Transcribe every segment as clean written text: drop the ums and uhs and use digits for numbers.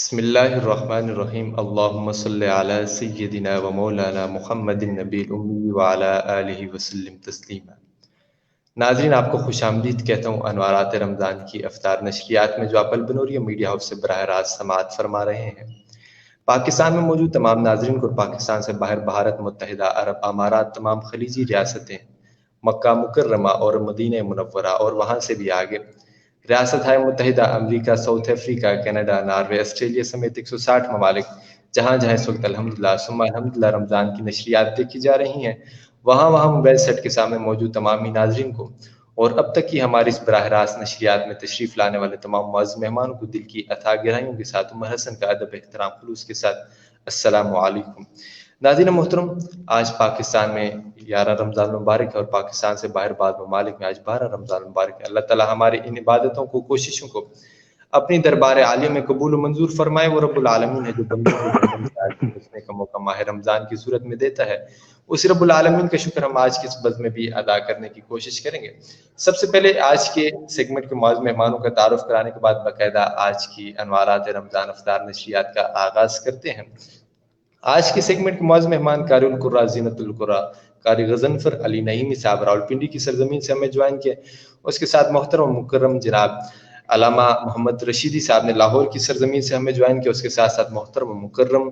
بسم اللہ الرحمن الرحیم اللہم صلی علی سیدنا و مولانا محمد النبی الامی وعلی آلہ وسلم تسلیما۔ ناظرین، آپ کو خوش آمدید کہتا ہوں انوارات رمضان کی افطار نشریات میں جو آپ البنوریہ میڈیا ہاؤس سے براہ راست سماعت فرما رہے ہیں۔ پاکستان میں موجود تمام ناظرین کو، پاکستان سے باہر بھارت، متحدہ عرب امارات، تمام خلیجی ریاستیں، مکہ مکرمہ اور مدینہ منورہ اور وہاں سے بھی آگے ریاست ہائے متحدہ امریکہ، south Africa, Canada, Norway, Australia سمیت 160 ممالک جہاں جہاں اس وقت الحمدللہ ثم الحمدللہ رمضان کی نشریات دیکھی جا رہی ہیں، وہاں موبائل سیٹ کے سامنے موجود تمامی ناظرین کو اور اب تک کی ہماری اس براہ راست نشریات میں تشریف لانے والے تمام معزز مہمانوں کو دل کی اتھا گہرائیوں کے ساتھ عمر حسن کا ادب، احترام، خلوص کے ساتھ السلام علیکم۔ ناظرین محترم، آج پاکستان میں 11 رمضان مبارک ہے اور پاکستان سے باہر بعض ممالک میں آج 12 رمضان مبارک ہے۔ اللہ تعالی ہماری ان عبادتوں کو، کوششوں کو اپنی دربار عالیہ میں قبول و منظور فرمائے۔ وہ رب العالمین ہے جو بندوں کو جہنم سے آگ سے بچنے کا موقع ماہ رمضان کی صورت میں دیتا ہے۔ اس رب العالمین کا شکر ہم آج کے اس بزم میں بھی ادا کرنے کی کوشش کریں گے۔ سب سے پہلے آج کے سیگمنٹ کے معزز مہمانوں کا تعارف کرانے کے بعد باقاعدہ آج کی انوارات رمضان افطار نشریات کا آغاز کرتے ہیں۔ آج کے سیگمنٹ کے معزز مہمان قاری القرآن، زینت القرآن، قاری غضنفر علی نعیمی صاحب راولپنڈی کی سرزمین سے ہمیں جوائن کیا۔ اس کے ساتھ محترم مکرم جناب علامہ محمد رشیدی صاحب نے لاہور کی سرزمین سے ہمیں جوائن کیا۔ اس کے ساتھ ساتھ محترم مکرم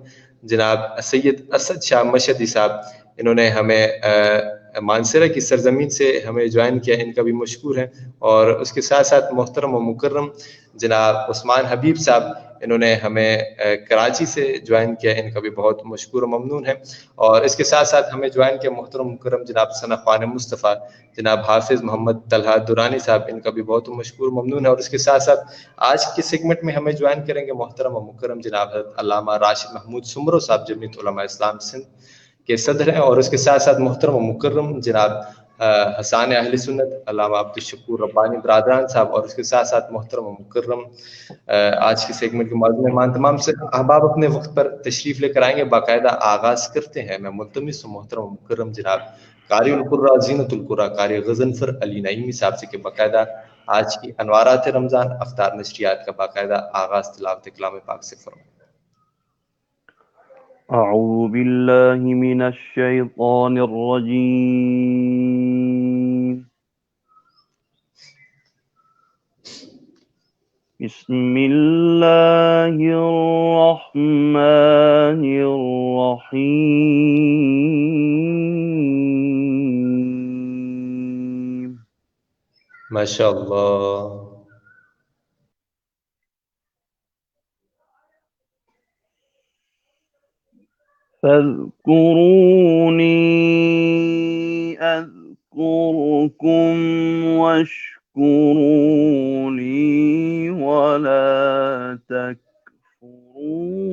جناب سید اسد شاہ مشہدی صاحب، انہوں نے ہمیں مانسرہ کی سرزمین سے ہمیں جوائن کیا، ان کا بھی مشکور ہے۔ اور اس کے ساتھ ساتھ محترم و مکرم جناب عثمان حبیب صاحب، انہوں نے ہمیں کراچی سے جوائن کیا، ان کا بھی بہت مشکور و ممنون ہے۔ اور اس کے ساتھ ساتھ ہمیں جوائن کیا محترم مکرم جناب ثنا خوان مصطفیٰ، جناب حافظ محمد طلحہ درانی صاحب، ان کا بھی بہت مشکور و ممنون ہے۔ اور اس کے ساتھ ساتھ آج کے سیگمنٹ میں ہمیں جوائن کریں گے محترم و مکرم جناب حضرت علامہ راشد محمود سمرو صاحب، جمعیت علماء اسلام سندھ کے صدر ہیں۔ اور اس کے ساتھ ساتھ محترم و مکرم جناب حسان اہل سنت علامہ عبدالشکور ربانی برادران صاحب، اور اس کے ساتھ ساتھ محترم و مکرم آج کے سیگمنٹ کے معزز مہمان تمام سے احباب اپنے وقت پر تشریف لے کر آئیں گے۔ باقاعدہ آغاز کرتے ہیں۔ میں ملتمس ہوں محترم و مکرم جناب قاری القرآن، زینت القرآن، قاری غضنفر علی نعیمی صاحب سے کہ باقاعدہ آج کی انوارات رمضان افطار نشریات کا باقاعدہ آغاز تلاوت کلام پاک سے فرمائیں۔ اعوذ باللہ من الشیطان الرجیم، بسم اللہ الرحمن الرحیم۔ ماشاء اللہ۔ فاذکرونی اذکرکم واشکروا لی ولا تکفرون۔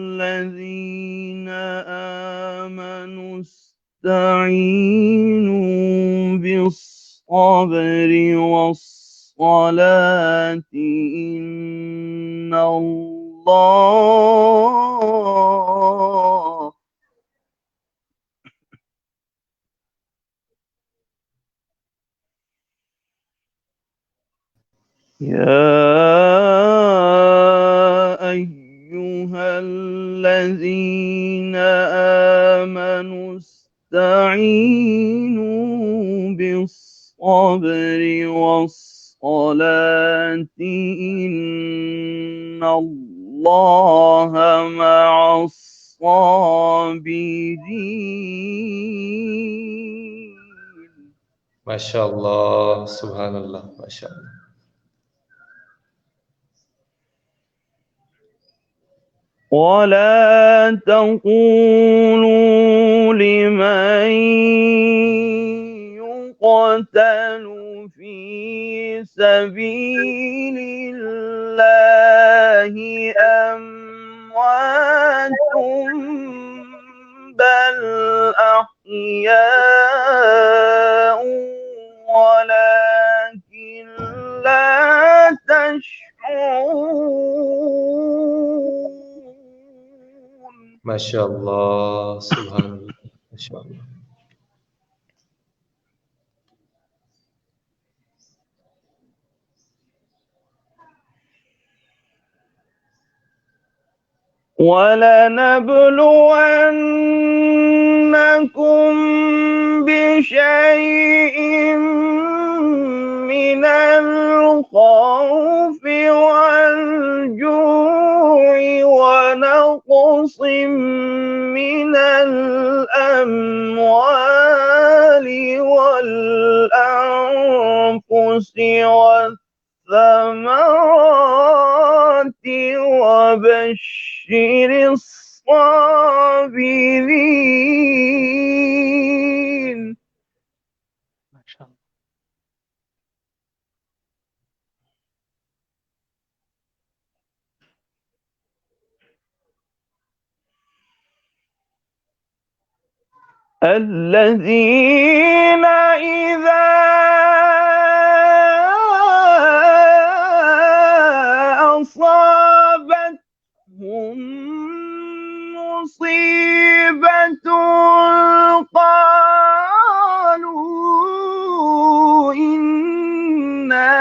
الذين آمنوا استعينوا بالصبر والصلاة إن الله الذين آمنوا استعينوا بالصبر والصلاة إن الله مع الصابرين۔ ماشاء اللہ، سبحان اللہ، ماشاء اللہ۔ ولا تقولوا لمن يقتل في سبيل الله أموات بل أحياء ولكن لا يشعرون. ما شاء الله، سبحان الله، ما شاء الله. ولنبلونكم بشيء من الخوف والجوع ونقص من الأموال والأنفس والثمرات وبشر الصابرين. ما شاء الله. الذين إذا أصابتهم مصيبة قالوا إنا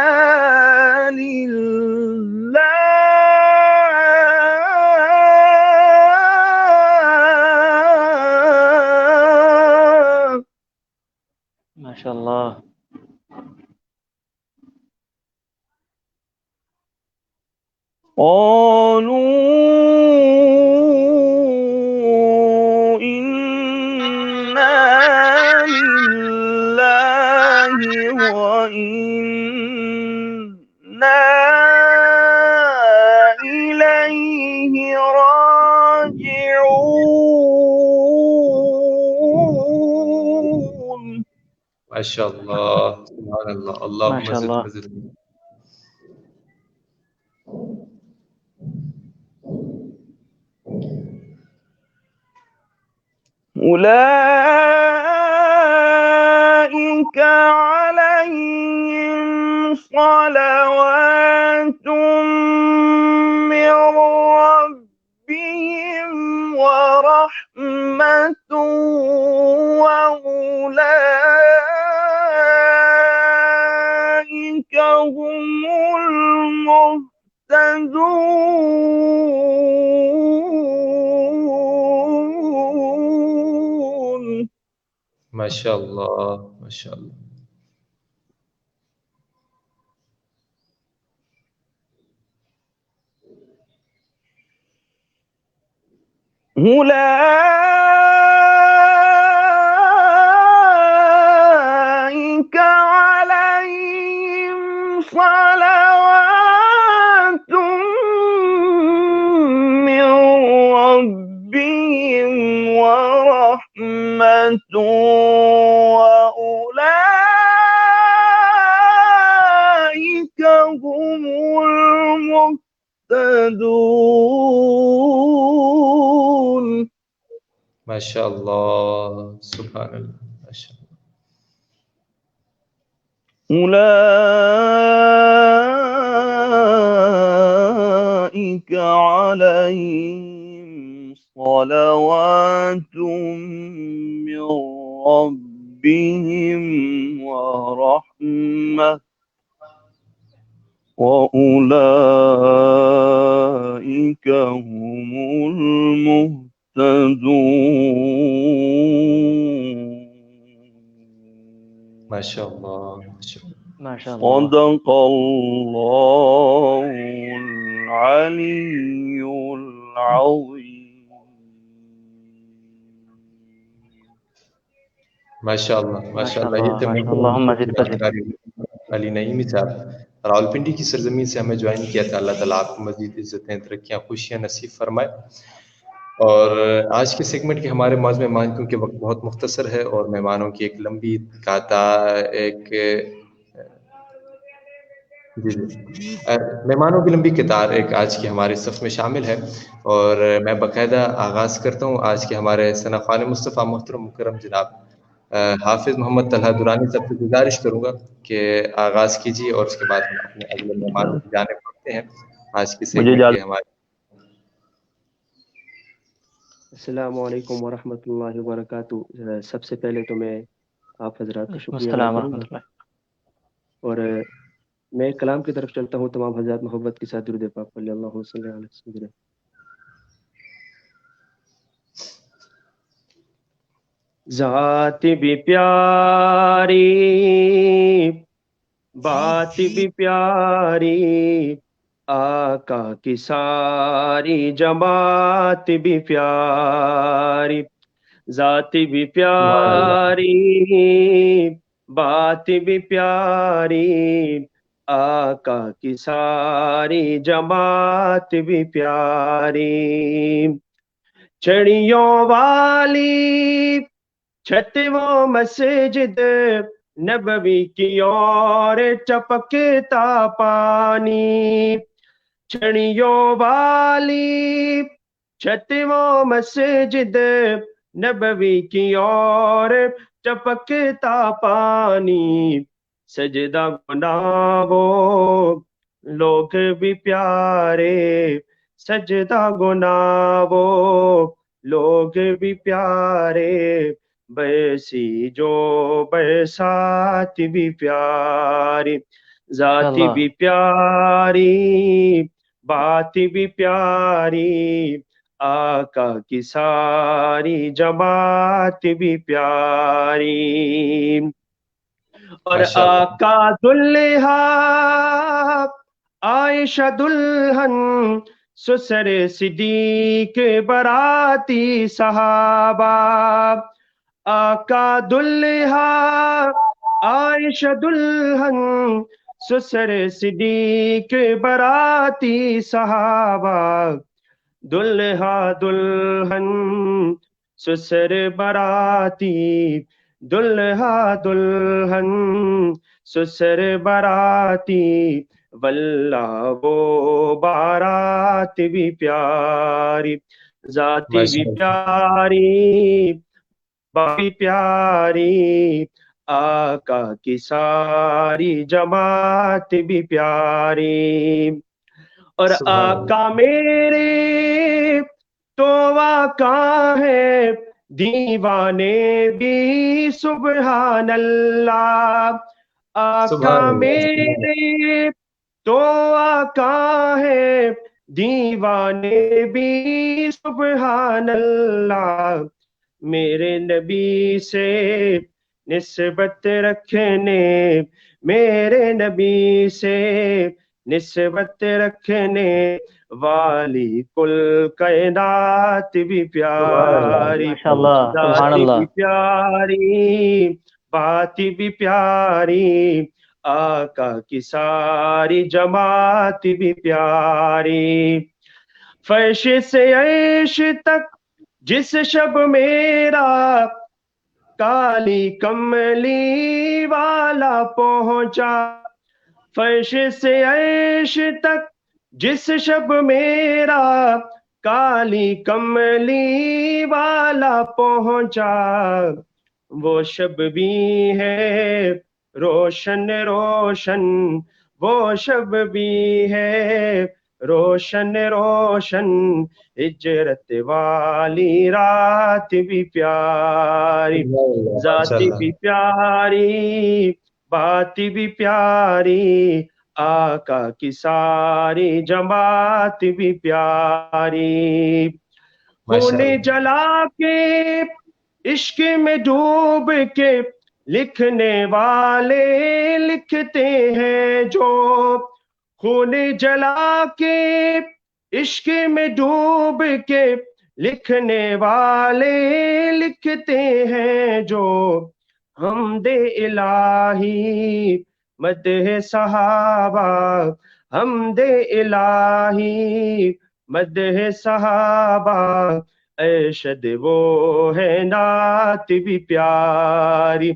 لله. ما شاء الله. قالوا إنا لله وإنا إليه راجعون. ما شاء الله، سبحان الله، اللهم ما شاء زد الله. وزد. أولئك عليهم صلوات من ربهم ورحمة وأولئك هم المهتدون. ما شاء الله، ما شاء الله. أولئك عليهم صلوات من ربهم ورحمة وأولئك هم المهتدون. ما شاء الله، سبحان الله، ما شاء الله. أولئك عليهم صلوات من ربهم ورحمة وأولئك هم المهتدون. ما شاء الله، ما شاء الله. ما شاء الله. صدق الله العلي العظيم. ما شاء الله، ما ما شاء شاء الله. الله. یہ تھے ما شاء الله. اللهم زد وزد. علی نعیمی صاحب، راولپنڈی کی سرزمین سے ہمیں جوائن کیا تھا. اللہ تعالیٰ آپ کو مزید عزتیں، ترقیاں، خوشیاں نصیب فرمائے. اور آج کے سیگمنٹ کے ہمارے معزز مہمان، کیونکہ وقت بہت مختصر ہے اور مہمانوں کی ایک لمبی مہمانوں کی لمبی قطار ایک آج کی ہمارے صف میں شامل ہے. اور میں باقاعدہ آغاز کرتا ہوں آج کے ہمارے ثناءخوان مصطفیٰ محترم مکرم جناب حافظ محمد طلحہ درانی صاحب سے گزارش کروں گا کہ آغاز کیجیے اور اس کے بعد ہم اپنے اگلے مہمانوں کی جانب کرتے ہیں آج کے مجھے سیگمنٹ اجازت کے ہمارے. السلام علیکم ورحمۃ اللہ وبرکاتہ. سب سے پہلے تو میں آپ حضرات کا وعلیکم شکریہ ادا السلام کروں ورحمۃ گا، اللہ. اور میں کلام کی طرف چلتا ہوں. تمام حضرات محبت کے ساتھ درود پاک صلی اللہ صلی علیہ وسلم. ذات بھی پیاری، بات بھی پیاری، آقا کی ساری جماعت بھی پیاری. ذات بھی پیاری، بات بھی پیاری، آقا کی ساری جماعت بھی پیاری. چڑیوں والی چھت وہ مسجد نبوی کی اور ٹپکتا پانی. چھڑیوں والی چھت وہ مسجد نبوی کی اور ٹپکتا پانی. سجدہ گناہ وہ لوگ بھی پیارے، سجدہ گناہ وہ لوگ بھی پیارے، بیسی جو برسات بھی پیاری. ذاتی بھی پیاری، بات بھی پیاری، آقا کی ساری جماعت بھی پیاری. اور آقا دلہا عائشہ دلہن، سسر صدیق براتی صحابہ. آقا دلہا عائشہ دلہن، سسر صدیق براتی صحابہ. دلہا دلہن سسر براتی، دلہا دلہن سسر براتی، واللہ وہ بارات بھی پیاری. ذاتی بھی پیاری، بات بھی پیاری، آقا کی ساری جماعت بھی پیاری. اور آقا میرے تو آقا ہے، دیوانے بھی سبحان اللہ. آقا میرے تو آقا ہے، دیوانے بھی سبحان اللہ. میرے نبی سے نسبت رکھنے، میرے نبی سے نسبت رکھنے والی کل کائنات بھی پیاری. ذات بھی پیاری، بات بھی پیاری، آقا کی ساری جماعت بھی پیاری. فرش سے عرش تک جس شب میرا کالی کملی والا پہنچا. فرش سے عرش تک جس شب میرا کالی کملی والا پہنچا. وہ شب بھی ہے روشن روشن، وہ شب بھی ہے روشن روشن، ہجرت والی رات بھی پیاری. ذات بھی پیاری، بات بھی پیاری، آقا کی ساری جماعت بھی پیاری. خون جلا کے عشق میں ڈوب کے لکھنے والے لکھتے ہیں جو. خون جلا کے عشق میں ڈوب کے لکھنے والے لکھتے ہیں جو. حمد الہی مدح صحابہ، حمد الہی مدح صحابہ، ارشد وہ ہے نعت بھی پیاری.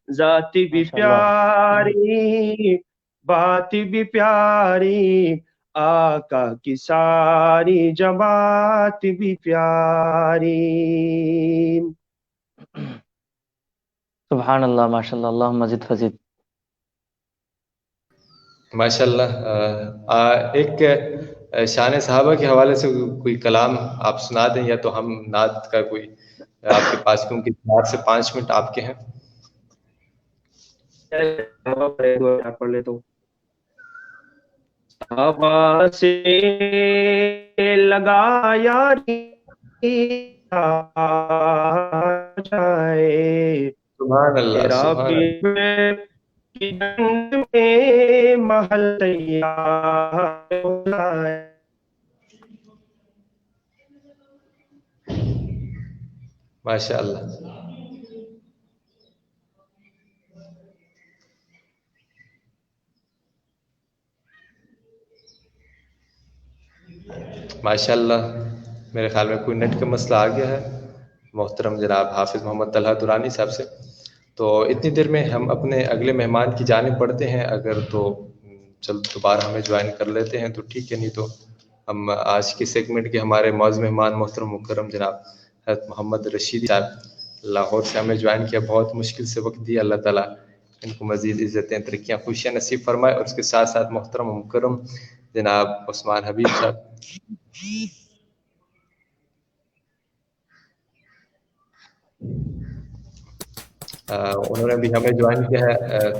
ذات بھی پیاری، بات بھی پیاری، آقا کی ساری جماعت بھی پیاری. سبحان اللہ، ماشاء اللہ، اللہم زد فزد. माशाल्लाह। एक शान सहाबा के हवाले से कोई कलाम आप सुना दें, या तो हम नात का कोई आपके पास, क्योंकि 4 से 5 मिनट आपके हैं। पढ़ लेता हूँ। हवा से लगा यारी जाए, सुभान अल्लाह, तेरा सुभान अल्लाह। की जंग में महल तैयार हो जाए। माशाअल्लाह। माशाअल्लाह, मेरे ख्याल में कोई नेट का मसला आ गया है मोहतरम जनाब हाफिज़ मोहम्मद तलहा दुरानी साहब से। तो इतनी देर में हम अपने अगले मेहमान की जानिब बढ़ते हैं। अगर तो चल दोबारा हमें ज्वाइन कर लेते हैं तो ठीक है, नहीं तो हम आज के सेगमेंट के हमारे मौजूद मेहमान मोहतरम मुकर्रम जनाब हज़रत मोहम्मद रशीदी साहब लाहौर से हमें ज्वाइन किया। बहुत मुश्किल से वक्त दिया। अल्लाह ताला इनको मज़ीद इज़्ज़तें, तरक्कियाँ, खुशियाँ नसीब फरमाए। और उसके साथ साथ मोहतरम मुकर्रम जनाब उस्मान हबीब साहब, उन्होंने भी हमें ज्वाइन किया है।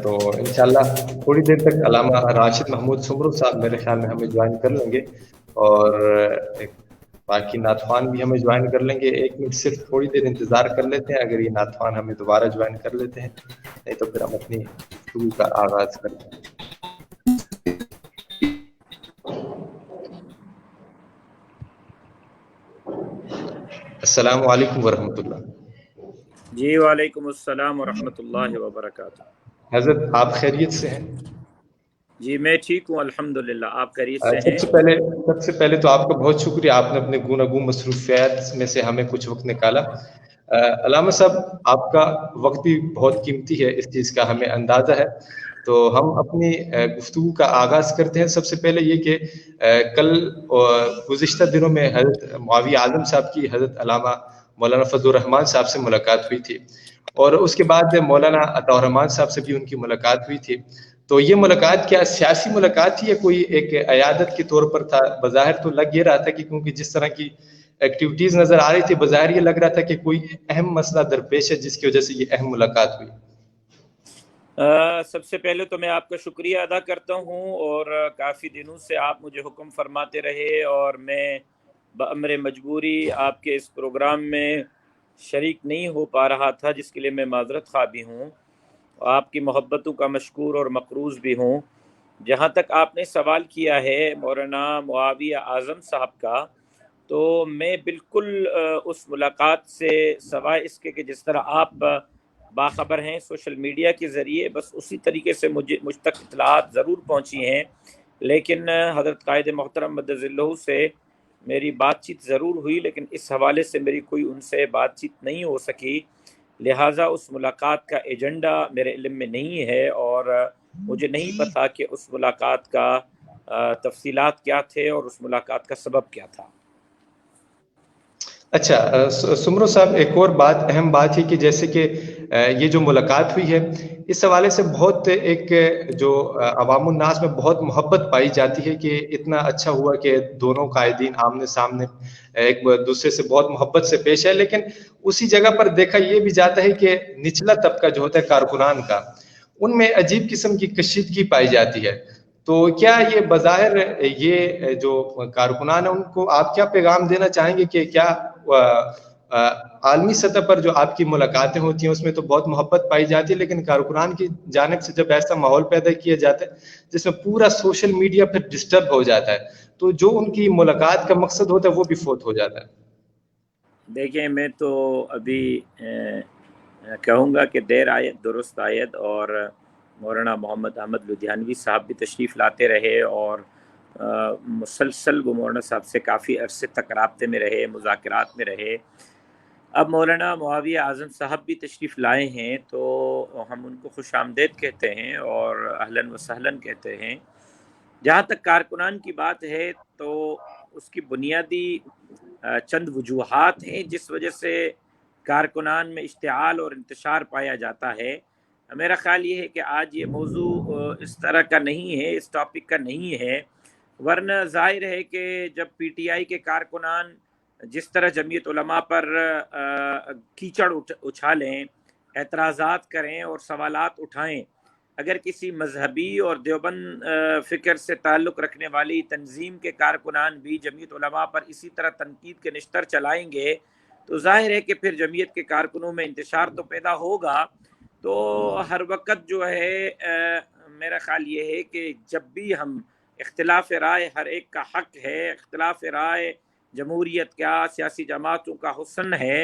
तो इंशाल्लाह थोड़ी देर तक अलामा राशिद महमूद सुमरू साहब मेरे ख्याल में हमें ज्वाइन कर लेंगे, और एक बाकी नाथवान भी हमें ज्वाइन कर लेंगे। 1 मिनट सिर्फ थोड़ी देर इंतज़ार कर लेते हैं, अगर ये नाथवान हमें दोबारा ज्वाइन कर लेते हैं, नहीं तो फिर हम अपनी गुफ्तगू का आगाज़ करते हैं। अस्सलामु अलैकुम वरहमतुल्लाह। जी वालेकुम अस्सलाम वरहमतुल्लाहि वबरकातुहू। हज़रत आप खैरियत से हैं? जी मैं ठीक हूँ अल्हम्दुलिल्लाह, आप खैरियत से हैं? सबसे पहले तो आपका बहुत शुक्रिया, आपने अपने गुनागू मसरूफियात में से हमें कुछ वक्त निकाला। अलामा साहब, आपका वक्त भी बहुत कीमती है, इस चीज़ का हमें अंदाज़ा है। तो हम अपनी गुफ्तगू का आगाज़ करते हैं। सबसे पहले ये कि कल गुज़िश्ता दिनों में हज़रत मुआविया आज़म साहब की हज़रत अल्लामा मौलाना फज़लुर रहमान साहब से मुलाकात हुई थी, और उसके बाद मौलाना अताउर रहमान साहब से भी उनकी मुलाकात हुई थी। तो ये मुलाकात क्या सियासी मुलाकात थी या कोई एक अयादत के तौर पर था? बज़ाहिर तो लग ये रहा था कि क्योंकि जिस तरह की एक्टिविटीज़ नज़र आ रही थी, बज़ाहिर ये लग रहा था कि कोई अहम मसला दरपेश है जिसकी वजह से ये अहम मुलाकात हुई। सबसे पहले तो मैं आपका शुक्रिया अदा करता हूँ, और काफ़ी दिनों से आप मुझे हुक्म फरमाते रहे और मैं बअमरे मजबूरी आपके इस प्रोग्राम में शरीक नहीं हो पा रहा था, जिसके लिए मैं माज़रत ख़्वाह भी हूँ, आपकी मोहब्बतों का मशकूर और मक़रूज़ भी हूँ। जहाँ तक आपने सवाल किया है मौलाना मुआविया आज़म साहब का, तो मैं बिल्कुल उस मुलाकात से सवाए इसके कि जिस तरह आप बाखबर हैं सोशल मीडिया के ज़रिए, बस उसी तरीके से मुझ तक इत्तलात ज़रूर पहुँची हैं, लेकिन हज़रत कायद मोहतरम मद्दज़िल्लहु से मेरी बातचीत ज़रूर हुई, लेकिन इस हवाले से मेरी कोई उनसे बातचीत नहीं हो सकी। लिहाजा उस मुलाकात का एजेंडा मेरे इल्म में नहीं है, और मुझे नहीं पता कि उस मुलाकात का तफसीलात क्या थे और उस मुलाकात का सबब क्या था। अच्छा, सुमरो साहब, एक और बात, अहम बात है कि जैसे कि ये जो मुलाकात हुई है, इस हवाले से बहुत एक जो अवामुन नास में बहुत मोहब्बत पाई जाती है कि इतना अच्छा हुआ कि दोनों कायदीन आमने सामने एक दूसरे से बहुत मोहब्बत से पेश है। लेकिन उसी जगह पर देखा ये भी जाता है कि निचला तबका जो होता है कारकुनान का, उनमें अजीब किस्म की कशीदगी पाई जाती है। तो क्या ये बज़ाहिर ये जो कारकुनान है, उनको आप क्या पैगाम देना चाहेंगे कि क्या आलमी सतह पर जो आपकी मुलाकातें होती हैं उसमें तो बहुत मोहब्बत पाई जाती है, लेकिन कारकुनान की जानिब से जब ऐसा माहौल पैदा किया जाता है जिसमें पूरा सोशल मीडिया फिर डिस्टर्ब हो जाता है, तो जो उनकी मुलाकात का मकसद होता है वो भी फोत हो जाता है। देखिए, मैं तो अभी कहूँगा कि देर आयत दुरुस्त आयत, और मौलाना मोहम्मद अहमद लुधियानवी साहब भी तशरीफ़ लाते रहे और मुसलसल वो मौलाना साहब से काफ़ी अरसे तक राब्ते में रहे, मुज़ाकरात में रहे। अब मौलाना मुआविया आज़म साहब भी तशरीफ़ लाए हैं, तो हम उनको खुश आमदेद कहते हैं और अहलन व सहलन कहते हैं। जहाँ तक कारकुनान की बात है, तो उसकी बुनियादी चंद वजूहात हैं जिस वजह से कारकुनान में इश्तिआल और इंतशार पाया जाता है। میرا خیال یہ ہے کہ آج یہ موضوع اس طرح کا نہیں ہے، اس ٹاپک کا نہیں ہے، ورنہ ظاہر ہے کہ جب پی ٹی آئی کے کارکنان جس طرح جمعیت علماء پر کیچڑ اچھالیں، اعتراضات کریں اور سوالات اٹھائیں، اگر کسی مذہبی اور دیوبند فکر سے تعلق رکھنے والی تنظیم کے کارکنان بھی جمعیت علماء پر اسی طرح تنقید کے نشتر چلائیں گے تو ظاہر ہے کہ پھر جمعیت کے کارکنوں میں انتشار تو پیدا ہوگا۔ تو ہر وقت جو ہے میرا خیال یہ ہے کہ جب بھی ہم اختلاف رائے، ہر ایک کا حق ہے، اختلاف رائے جمہوریت کا، سیاسی جماعتوں کا حسن ہے،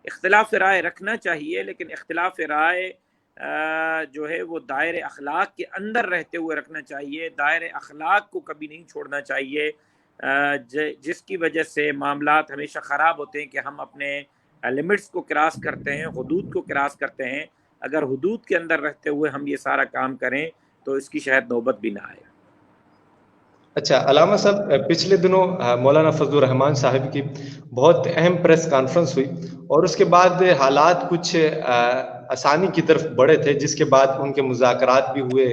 اختلاف رائے رکھنا چاہیے، لیکن اختلاف رائے جو ہے وہ دائرے اخلاق کے اندر رہتے ہوئے رکھنا چاہیے، دائرے اخلاق کو کبھی نہیں چھوڑنا چاہیے، جس کی وجہ سے معاملات ہمیشہ خراب ہوتے ہیں کہ ہم اپنے لمٹس کو کراس کرتے ہیں، حدود کو کراس کرتے ہیں۔ اگر حدود کے اندر رہتے ہوئے ہم یہ سارا کام کریں تو اس کی شاید نوبت بھی نہ آئے۔ اچھا علامہ صاحب، پچھلے دنوں مولانا فضل الرحمان صاحب کی بہت اہم پریس کانفرنس ہوئی اور اس کے بعد حالات کچھ آسانی کی طرف بڑھے تھے، جس کے بعد ان کے مذاکرات بھی ہوئے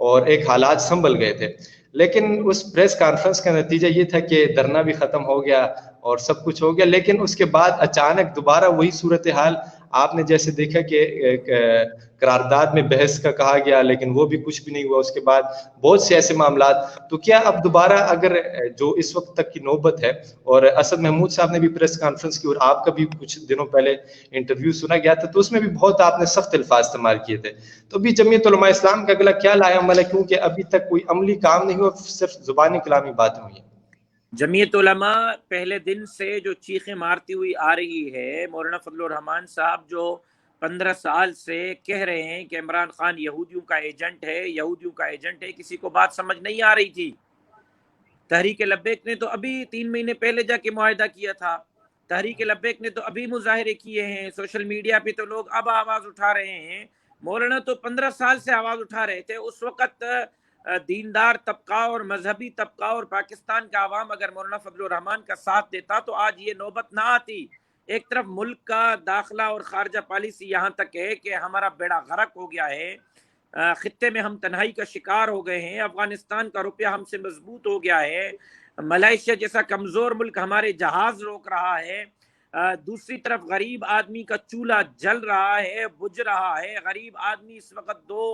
اور ایک حالات سنبھل گئے تھے، لیکن اس پریس کانفرنس کا نتیجہ یہ تھا کہ دھرنا بھی ختم ہو گیا اور سب کچھ ہو گیا، لیکن اس کے بعد اچانک دوبارہ وہی صورتحال آپ نے جیسے دیکھا کہ قرارداد میں بحث کا کہا گیا لیکن وہ بھی کچھ بھی نہیں ہوا، اس کے بعد بہت سے ایسے معاملات۔ تو کیا اب دوبارہ اگر جو اس وقت تک کی نوبت ہے، اور اسد محمود صاحب نے بھی پریس کانفرنس کی اور آپ کا بھی کچھ دنوں پہلے انٹرویو سنا گیا تھا، تو اس میں بھی بہت آپ نے سخت الفاظ استعمال کیے تھے، تو بھی جمعیت علماء اسلام کا اگلا کیا لایا عمل ہے، کیونکہ ابھی تک کوئی عملی کام نہیں ہوا، صرف زبانی کلامی باتیں ہوئی ہیں؟ جمعیت علماء پہلے دن سے جو چیخیں مارتی ہوئی آ رہی ہے، مولانا فضل الرحمان صاحب جو 15 سال سے کہہ رہے ہیں کہ عمران خان یہودیوں کا ایجنٹ ہے، یہودیوں کا ایجنٹ ہے، کسی کو بات سمجھ نہیں آ رہی تھی۔ تحریک لبیک نے تو ابھی 3 مہینے پہلے جا کے معاہدہ کیا تھا، تحریک لبیک نے تو ابھی مظاہرے کیے ہیں، سوشل میڈیا پہ تو لوگ اب آواز اٹھا رہے ہیں، مولانا تو 15 سال سے آواز اٹھا رہے تھے۔ اس وقت دیندار طبقہ اور مذہبی طبقہ اور پاکستان کا عوام اگر مولانا فضل الرحمان کا ساتھ دیتا تو آج یہ نوبت نہ آتی۔ ایک طرف ملک کا داخلہ اور خارجہ پالیسی یہاں تک ہے کہ ہمارا بیڑا غرق ہو گیا ہے، خطے میں ہم تنہائی کا شکار ہو گئے ہیں، افغانستان کا روپیہ ہم سے مضبوط ہو گیا ہے، ملائیشیا جیسا کمزور ملک ہمارے جہاز روک رہا ہے، دوسری طرف غریب آدمی کا چولہا جل رہا ہے، بجھ رہا ہے، غریب آدمی اس وقت 2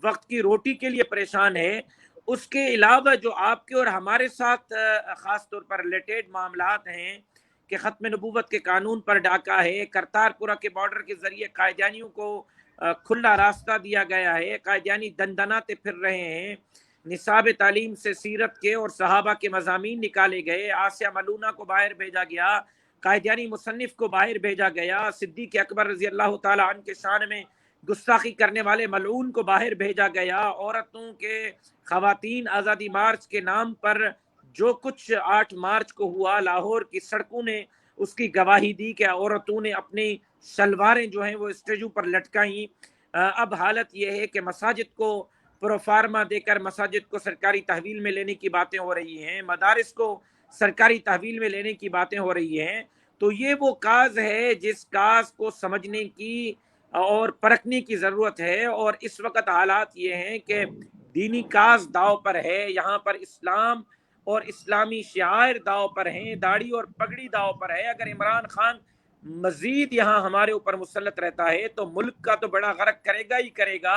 وقت کی روٹی کے لیے پریشان ہے۔ اس کے علاوہ جو آپ کے اور ہمارے ساتھ خاص طور پر ریلیٹڈ معاملات ہیں کہ ختم نبوت کے قانون پر ڈاکہ ہے، کرتارپورہ کے بارڈر کے ذریعے قائدیانیوں کو کھلا راستہ دیا گیا ہے، قائدیانی دندناتے پھر رہے ہیں، نصاب تعلیم سے سیرت کے اور صحابہ کے مضامین نکالے گئے، آسیہ ملونہ کو باہر بھیجا گیا، قائدیانی مصنف کو باہر بھیجا گیا، صدیق اکبر رضی اللہ تعالیٰ عنہ کے شان میں گستاخی کرنے والے ملعون کو باہر بھیجا گیا، عورتوں کے خواتین آزادی مارچ کے نام پر جو کچھ 8 مارچ کو ہوا، لاہور کی سڑکوں نے اس کی گواہی دی کہ عورتوں نے اپنی شلواریں جو ہیں وہ اسٹیجو پر لٹکائیں۔ اب حالت یہ ہے کہ مساجد کو پروفارما دے کر مساجد کو سرکاری تحویل میں لینے کی باتیں ہو رہی ہیں، مدارس کو سرکاری تحویل میں لینے کی باتیں ہو رہی ہیں۔ تو یہ وہ کاز ہے جس کاز کو سمجھنے کی اور پرکھنے کی ضرورت ہے، اور اس وقت حالات یہ ہیں کہ دینی کاز داؤ پر ہے، یہاں پر اسلام اور اسلامی شعائر داؤ پر ہیں، داڑھی اور پگڑی داؤ پر ہے۔ اگر عمران خان مزید یہاں ہمارے اوپر مسلط رہتا ہے تو ملک کا تو بڑا غرق کرے گا ہی کرے گا،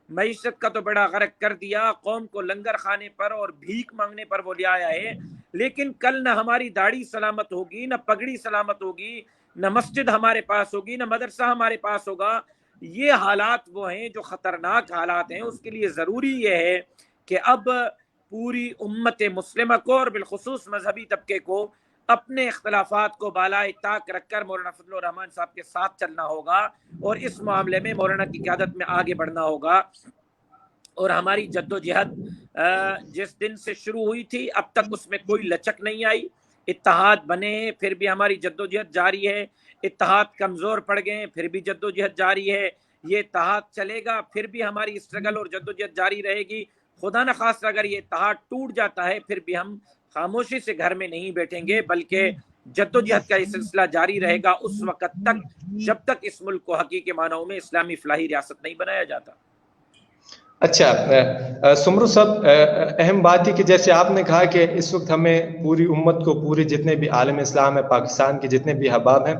معیشت کا تو بڑا غرق کر دیا، قوم کو لنگر خانے پر اور بھیک مانگنے پر وہ لے آیا ہے، لیکن کل نہ ہماری داڑھی سلامت ہوگی، نہ پگڑی سلامت ہوگی، نہ مسجد ہمارے پاس ہوگی، نہ مدرسہ ہمارے پاس ہوگا۔ یہ حالات وہ ہیں جو خطرناک حالات ہیں۔ اس کے لیے ضروری یہ ہے کہ اب پوری امت مسلمہ کو اور بالخصوص مذہبی طبقے کو اپنے اختلافات کو بالائے طاق رکھ کر مولانا فضل الرحمان صاحب کے ساتھ چلنا ہوگا، اور اس معاملے میں مولانا کی قیادت میں آگے بڑھنا ہوگا۔ اور ہماری جدوجہد جس دن سے شروع ہوئی تھی اب تک اس میں کوئی لچک نہیں آئی، اتحاد بنے ہیں پھر بھی ہماری جدوجہد جاری ہے، اتحاد کمزور پڑ گئے ہیں پھر بھی جدوجہد جاری ہے، یہ اتحاد چلے گا پھر بھی ہماری اسٹرگل اور جدوجہد جاری رہے گی۔ خدا نخواستہ اگر یہ اتحاد ٹوٹ جاتا ہے پھر بھی ہم خاموشی سے گھر میں نہیں بیٹھیں گے، بلکہ جدوجہد کا یہ سلسلہ جاری رہے گا اس وقت تک جب تک اس ملک کو حقیقی معنوں میں اسلامی فلاحی ریاست نہیں بنایا جاتا۔ अच्छा सुमरू साहब, अहम बात है कि जैसे आपने कहा कि इस वक्त हमें पूरी उम्मत को, पूरे जितने भी आलम इस्लाम है, पाकिस्तान के जितने भी अहबाब हैं,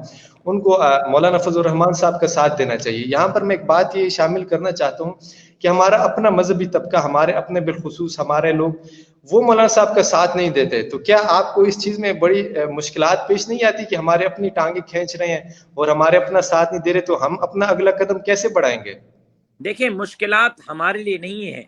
उनको मौलाना फजल रहमान साहब का साथ देना चाहिए। यहाँ पर मैं एक बात ये शामिल करना चाहता हूँ कि हमारा अपना मजहबी तबका, हमारे अपने बिलखुसूस हमारे लोग, वो मौलाना साहब का साथ नहीं देते। तो क्या आपको इस चीज़ में बड़ी मुश्किलात पेश नहीं आती कि हमारे अपनी टांगे खींच रहे हैं और हमारे अपना साथ नहीं दे रहे, तो हम अपना अगला कदम कैसे बढ़ाएंगे? देखिए, मुश्किलात हमारे लिए नहीं है।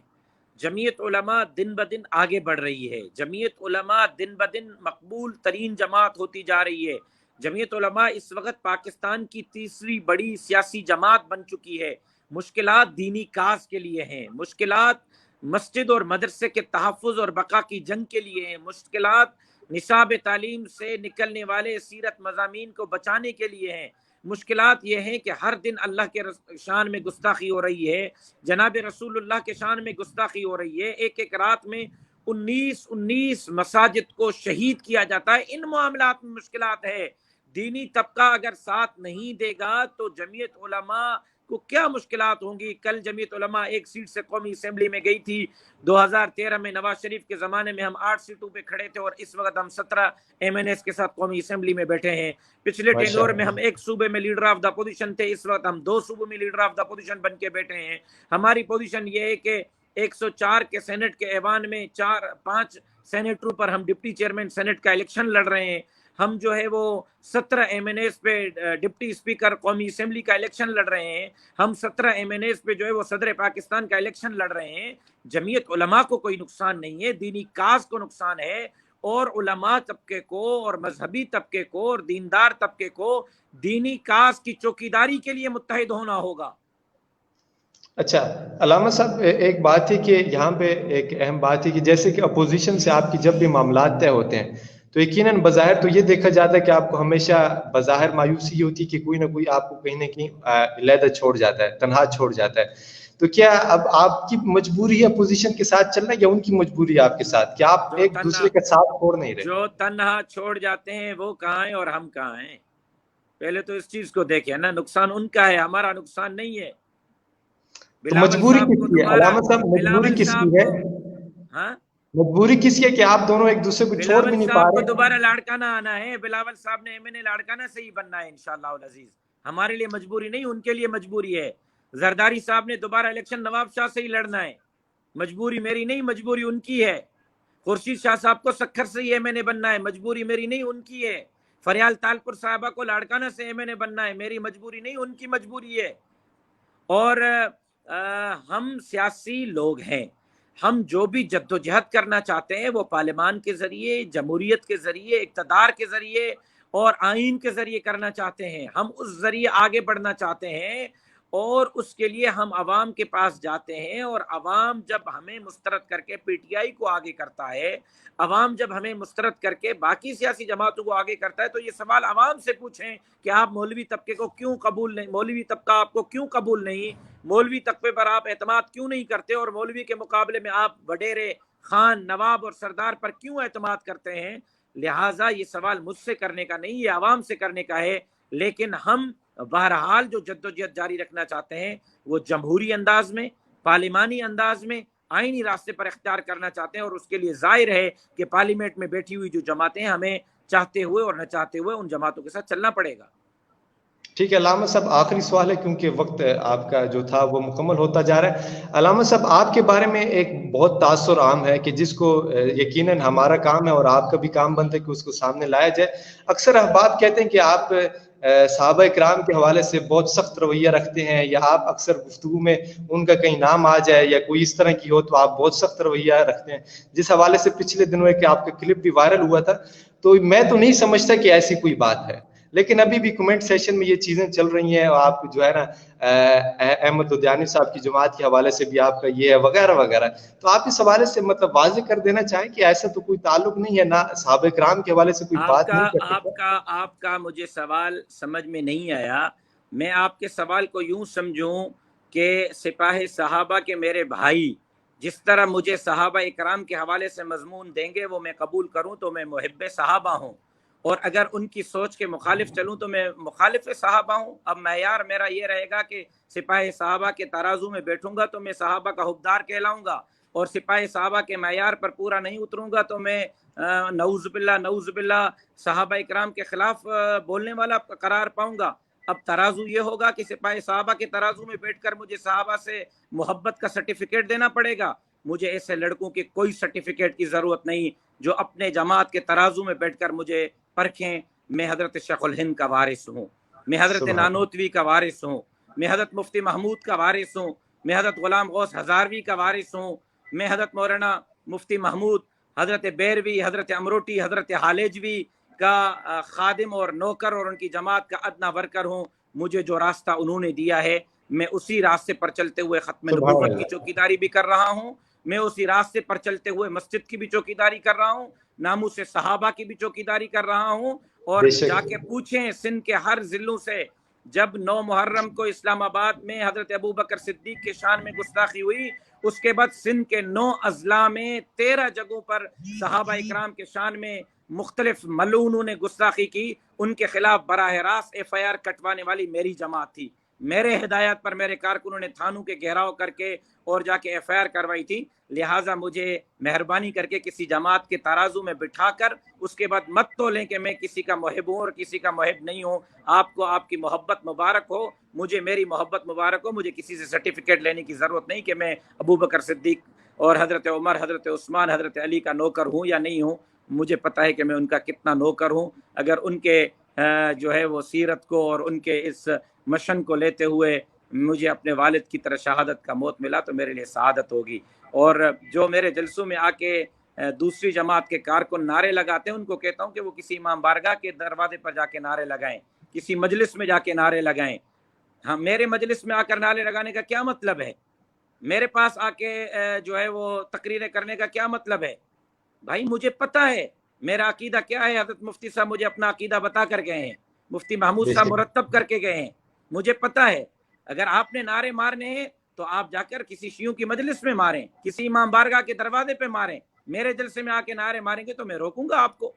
जमीयत उलमा दिन ब दिन आगे बढ़ रही है। जमीयत उलमा दिन ब दिन मकबूल तरीन जमात होती जा रही है। जमीयत उलमा इस वक्त पाकिस्तान की तीसरी बड़ी सियासी जमात बन चुकी है। मुश्किलात दीनी काज के लिए हैं, मुश्किलात मस्जिद और मदरसे के तहफ़्फ़ुज़ और बका की जंग के लिए हैं, मुश्किलात निसाब तालीम से निकलने वाले सीरत मज़ामीन को बचाने के लिए हैं। मुश्किलात ये हैं कि हर दिन अल्लाह के शान में गुस्ताखी हो रही है, जनाब रसूलुल्लाह के शान में गुस्ताखी हो रही है। एक एक रात में 19 मसाजिद को शहीद किया जाता है। इन मामलात में मुश्किलात है। दीनी तबका अगर साथ नहीं देगा तो जमीयत उलमा को क्या मुश्किलात होंगी। कल जमीयत उलमा एक सीट से कौमी असेंबली में गई थी। 2013 में नवाज शरीफ के ज़माने में हम 8 सीटों पे खड़े थे और इस वक्त हम 17 MNS के साथ कौमी असेंबली में बैठे हैं। पिछले टेन्योर में हम एक सूबे में लीडर ऑफ द पोजीशन थे, इस वक्त हम 2 सूबों में लीडर ऑफ द पोजीशन बन के बैठे हैं। हमारी पोजीशन ये है कि 104 के सेनेट के ऐवान में 4-5 सेनेटरों पर हम डिप्टी चेयरमैन सेनेट का इलेक्शन लड़ रहे हैं। हम जो है वो 17 MNS पे डिप्टी स्पीकर कौमी असेंबली का इलेक्शन लड़ रहे हैं। हम 17 MNS पे जो है वो सदर पाकिस्तान का इलेक्शन लड़ रहे हैं। जमीयत उलमा को कोई नुकसान नहीं है, दीनी काज को नुकसान है, और उलमा तबके को और मजहबी तबके को और दीनदार तबके को दीनी काज की चौकीदारी के लिए मुत्तहिद होना होगा। अच्छा अलामा साहब, एक बात है कि यहाँ पे एक अहम बात है कि जैसे कि अपोजिशन से आपकी जब भी मामलात तय होते हैं तो यकीनन बज़ाहिर तो ये देखा जाता है कि आपको हमेशा बज़ाहिर मायूसी ये होती है कि कोई ना कोई आपको कहीं ना कहीं अलहदा छोड़ जाता है, तनहा छोड़ जाता है। तो क्या अब आपकी मजबूरी है अपोजिशन के साथ चलना या उनकी मजबूरी है आपके साथ? क्या आप एक दूसरे का साथ छोड़ नहीं रहे? जो तन्हा छोड़ जाते हैं वो कहाँ हैं और हम कहाँ हैं? पहले तो इस चीज को देखें ना, नुकसान उनका है, हमारा नुकसान नहीं है। तो मजबूरी किसकी है अलामा साहब? मजबूरी किसकी है? हाँ, मजबूरी किसकी है कि आप दोनों एक दूसरे को छोड़ भी नहीं पा रहे? दोबारा लाड़काना आना है। बिलावल साहब ने MNA लाड़काना से ही बनना है इंशाअल्लाह अज़ीज। हमारे लिए मजबूरी नहीं, उनके लिए मजबूरी है। जरदारी साहब ने दोबारा इलेक्शन नवाब शाह से ही लड़ना है। मजबूरी मेरी नहीं, मजबूरी उनकी है। खुर्शीद शाह साहब को सखर से ही MNA बनना है, मजबूरी मेरी नहीं, उनकी है। फरियाल तालपुर साहबा को लाड़काना से MNA बनना है, मेरी मजबूरी नहीं, उनकी मजबूरी है। और हम सियासी लोग हैं, हम जो भी जद्दोजहद करना चाहते हैं वो पार्लियामान के जरिए, जमहूरियत के जरिए, इक़्तिदार के जरिए और आइन के जरिए करना चाहते हैं। हम उस जरिए आगे बढ़ना चाहते हैं और उसके लिए हम अवाम के पास जाते हैं। और अवाम जब हमें मुस्तरद करके PTI को आगे करता है, अवाम जब हमें मुस्तरद करके बाकी सियासी जमातों को आगे करता है, तो ये सवाल अवाम से पूछें कि आप मौलवी तबके को क्यों कबूल नहीं, मौलवी तबका आपको क्यों कबूल नहीं, मौलवी तबके पर आप एतमाद क्यों नहीं करते, और मौलवी के मुकाबले में आप वडेरे, खान, नवाब और सरदार पर क्यों एतमाद करते हैं। लिहाजा ये सवाल मुझसे करने का नहीं, ये अवाम से करने का है। लेकिन हम बहरहाल जो जद्दोजहद जारी रखना चाहते हैं वो जमहूरी अंदाज में, पार्लिमानी अंदाज में, आईनी रास्ते पर इख्तियार करना चाहते हैं। और उसके लिए जाहिर है कि पार्लियामेंट में बैठी हुई जो जमातें हैं, हमें चाहते हुए और न चाहते हुए उन जमातों के साथ चलना पड़ेगा। ठीक है अलामा साहब, आखिरी सवाल है क्योंकि वक्त आपका जो था वो मुकम्मल होता जा रहा है। अलामा साहब, आपके बारे में एक बहुत तासुर आम है कि जिसको यकीनन हमारा काम है और आपका भी काम बनता है कि उसको सामने लाया जाए। अक्सर अहबाब कहते हैं कि आप सहाबा इकराम के हवाले से बहुत सख्त रवैया रखते हैं, या आप अक्सर गुफ्तगू में उनका कहीं नाम आ जाए या कोई इस तरह की हो तो आप बहुत सख्त रवैया रखते हैं, जिस हवाले से पिछले दिनों एक आपका क्लिप भी वायरल हुआ था। तो मैं तो नहीं समझता कि ऐसी कोई बात है, लेकिन अभी भी कमेंट सेशन में ये चीजें चल रही हैं। और आप जो है ना अहमद लुधियानी साहब की जमात के हवाले से भी आपका ये है वगैरह वगैरह। तो आप इस हवाले से मतलब वाज़ेह कर देना चाहें कि ऐसा तो कोई ताल्लुक नहीं है, ना साहब इकराम के हवाले से कोई बात नहीं करते। आपका मुझे सवाल समझ में नहीं आया। मैं आपके सवाल को यूं समझूं कि सिपाही सहाबा के मेरे भाई जिस तरह मुझे सहाबा इकराम के हवाले से मजमून देंगे वो मैं कबूल करूं तो मैं मुहिब्बे सहाबा हूं। اور اگر ان کی سوچ کے مخالف چلوں تو میں مخالف صحابہ ہوں. اب معیار میرا یہ رہے گا کہ سپاہ صحابہ کے ترازو میں بیٹھوں گا تو میں صحابہ کا حقدار کہلاؤں گا، اور سپاہ صحابہ کے معیار پر پورا نہیں اتروں گا تو میں نعوذ باللہ صحابہ اکرام کے خلاف بولنے والا قرار پاؤں گا. اب ترازو یہ ہوگا کہ سپاہ صحابہ کے ترازو میں بیٹھ کر مجھے صحابہ سے محبت کا سرٹیفکیٹ دینا پڑے گا. مجھے ایسے لڑکوں کی کوئی سرٹیفکیٹ کی ضرورت نہیں جو اپنے جماعت کے ترازو میں بیٹھ کر مجھے پرکھیں. میں حضرت شیخ الہند کا وارث ہوں، میں حضرت نانوتوی کا وارث ہوں، میں حضرت مفتی محمود کا وارث ہوں، میں حضرت غلام غوث ہزاروی کا وارث ہوں، میں حضرت مولانا مفتی محمود، حضرت بیروی، حضرت امروٹی، حضرت حالجوی کا خادم اور نوکر اور ان کی جماعت کا ادنا ورکر ہوں. مجھے جو راستہ انہوں نے دیا ہے میں اسی راستے پر چلتے ہوئے ختم نبوت کی چوکیداری بھی کر رہا ہوں، میں اسی راستے پر چلتے ہوئے مسجد کی بھی چوکیداری کر رہا ہوں، ناموس صحابہ کی بھی چوکیداری کر رہا ہوں. اور جا کے پوچھیں سندھ کے ہر ضلعوں سے، جب 9 محرم کو اسلام آباد میں حضرت ابوبکر صدیق کے شان میں گستاخی ہوئی، اس کے بعد سندھ کے 9 اضلاع میں 13 جگہوں پر صحابہ اکرام کے شان میں مختلف ملعونوں نے گستاخی کی. ان کے خلاف براہ راست FIR کٹوانے والی میری جماعت تھی. میرے ہدایت پر میرے کارکنوں نے تھانوں کے گھیراؤ کر کے اور جا کے FIR کروائی تھی. لہٰذا مجھے مہربانی کر کے کسی جماعت کے ترازو میں بٹھا کر اس کے بعد مت تو لیں کہ میں کسی کا محب ہوں اور کسی کا محب نہیں ہوں. آپ کو آپ کی محبت مبارک ہو، مجھے میری محبت مبارک ہو. مجھے کسی سے سرٹیفکیٹ لینے کی ضرورت نہیں کہ میں ابوبکر صدیق اور حضرت عمر، حضرت عثمان، حضرت علی کا نوکر ہوں یا نہیں ہوں. مجھے پتہ ہے کہ میں ان کا کتنا نوکر ہوں. اگر ان کے جو ہے وہ سیرت کو اور ان کے اس مشن کو لیتے ہوئے مجھے اپنے والد کی طرح شہادت کا موت ملا تو میرے لیے سعادت ہوگی. اور جو میرے جلسوں میں آ کے دوسری جماعت کے کارکن نعرے لگاتے ہیں ان کو کہتا ہوں کہ وہ کسی امام بارگاہ کے دروازے پر جا کے نعرے لگائیں، کسی مجلس میں جا کے نعرے لگائیں. ہاں، میرے مجلس میں آ کر نعرے لگانے کا کیا مطلب ہے؟ میرے پاس آ کے جو ہے وہ تقریریں کرنے کا کیا مطلب ہے؟ بھائی مجھے پتہ ہے میرا عقیدہ کیا ہے. حضرت مفتی صاحب مجھے اپنا عقیدہ بتا کر گئے ہیں، مفتی محمود صاحب مرتب کر کے گئے ہیں. مجھے پتہ ہے اگر آپ نے نعرے مارنے ہیں تو آپ جا کر کسی شیعوں کی مجلس میں ماریں، کسی امام بارگاہ کے دروازے پہ ماریں. میرے جلسے میں آ کے نعرے ماریں گے تو میں روکوں گا آپ کو.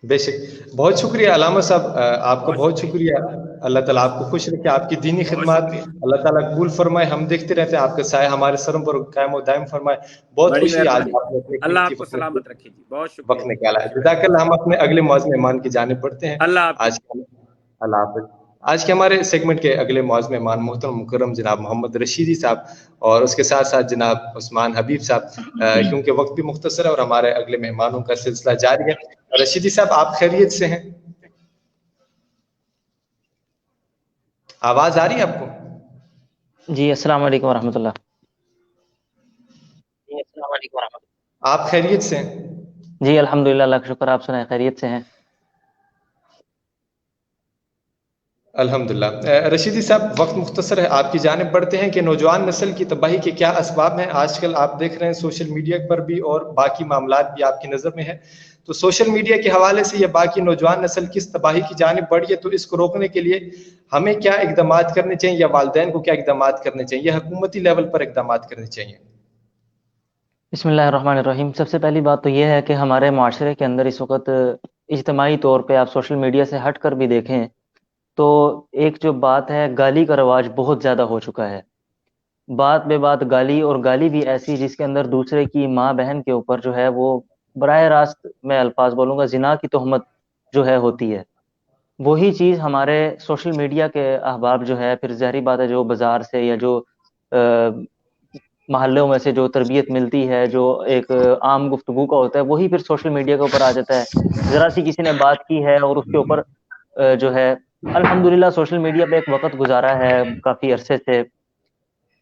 بے شک. بہت شکریہ علامہ صاحب، آپ کا بہت شکریہ. اللہ تعالیٰ آپ کو خوش رکھے، آپ کی دینی خدمات اللہ تعالیٰ قبول فرمائے. ہم دیکھتے رہتے ہیں آپ کا سایہ ہمارے سروں پر قائم و دائم فرمائے. بہت خوشی آج آپ نے اللہ آپ کو سلامت رکھے جی. بہت شکریہ، وقت نکالا ہے. جزاک اللہ. ہم اپنے اگلے معزز مہمان کی جانب بڑھتے ہیں. اللہ حافظ. اللہ حافظ. آج کے ہمارے سیگمنٹ کے اگلے معزز مہمان محترم مکرم جناب محمد رشیدی صاحب اور اس کے ساتھ ساتھ جناب عثمان حبیب صاحب. کیونکہ وقت بھی مختصر ہے اور ہمارے اگلے مہمانوں کا سلسلہ جاری ہے. رشیدی صاحب آپ خیریت سے ہیں؟ آواز آ رہی ہے آپ کو؟ جی السلام علیکم ورحمۃ اللہ. آپ خیریت سے ہیں؟ جی الحمدللہ، اللہ کا شکر. آپ سنائیں، خیریت سے ہیں؟ الحمدللہ. رشیدی صاحب وقت مختصر ہے، آپ کی جانب بڑھتے ہیں کہ نوجوان نسل کی تباہی کے کیا اسباب ہیں. آج کل آپ دیکھ رہے ہیں سوشل میڈیا پر بھی اور باقی معاملات بھی آپ کی نظر میں ہیں. تو سوشل میڈیا کے حوالے سے یہ باقی نوجوان نسل کس تباہی کی جانب بڑھی ہے، تو اس کو روکنے کے لیے ہمیں کیا اقدامات کرنے چاہیے یا والدین کو کیا اقدامات کرنے چاہیے، حکومتی لیول پر اقدامات کرنے چاہیے؟ بسم اللہ الرحمن الرحیم. سب سے پہلی بات تو یہ ہے کہ ہمارے معاشرے کے اندر اس وقت اجتماعی طور پہ آپ سوشل میڈیا سے ہٹ کر بھی دیکھیں تو ایک جو بات ہے، گالی کا رواج بہت زیادہ ہو چکا ہے. بات بے بات گالی، اور گالی بھی ایسی جس کے اندر دوسرے کی ماں بہن کے اوپر جو ہے وہ براہ راست، میں الفاظ بولوں گا، زنا کی تہمت جو ہے ہوتی ہے. وہی چیز ہمارے سوشل میڈیا کے احباب جو ہے، پھر ظاہری بات ہے جو بازار سے یا جو محلوں میں سے جو تربیت ملتی ہے، جو ایک عام گفتگو کا ہوتا ہے، وہی پھر سوشل میڈیا کے اوپر آ جاتا ہے. ذرا سی کسی نے بات کی ہے اور اس کے اوپر جو ہے الحمدللہ سوشل میڈیا پہ ایک وقت گزارا ہے کافی عرصے سے.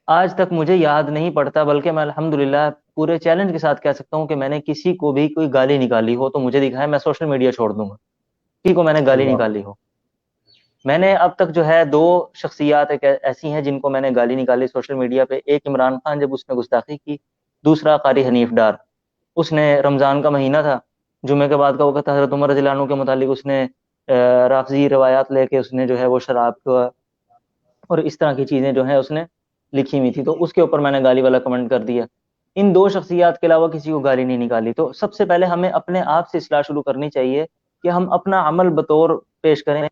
آج تک مجھے یاد نہیں پڑتا، بلکہ میں الحمدللہ پورے چیلنج کے ساتھ کہہ سکتا ہوں کہ میں نے کسی کو بھی کوئی گالی نکالی ہو تو مجھے دکھائے، میں سوشل میڈیا چھوڑ دوں گا کسی کو میں نے گالی نکالی ہو. میں نے اب تک جو ہے 2 شخصیات ایسی ہیں جن کو میں نے گالی نکالی سوشل میڈیا پہ. ایک عمران خان جب اس نے گستاخی کی، دوسرا قاری حنیف ڈار. اس نے رمضان کا مہینہ تھا، جمعے کے بعد کا وقت، حضرت عمر رضی اللہ عنہ کے متعلق اس نے رافضی روایات لے کے اس نے جو ہے وہ شراب کا اور اس طرح کی چیزیں جو ہیں اس نے لکھی ہوئی تھی، تو اس کے اوپر میں نے گالی والا کمنٹ کر دیا. ان دو شخصیات کے علاوہ کسی کو گالی نہیں نکالی. تو سب سے پہلے ہمیں اپنے آپ سے اصلاح شروع کرنی چاہیے کہ ہم اپنا عمل بطور پیش کریں.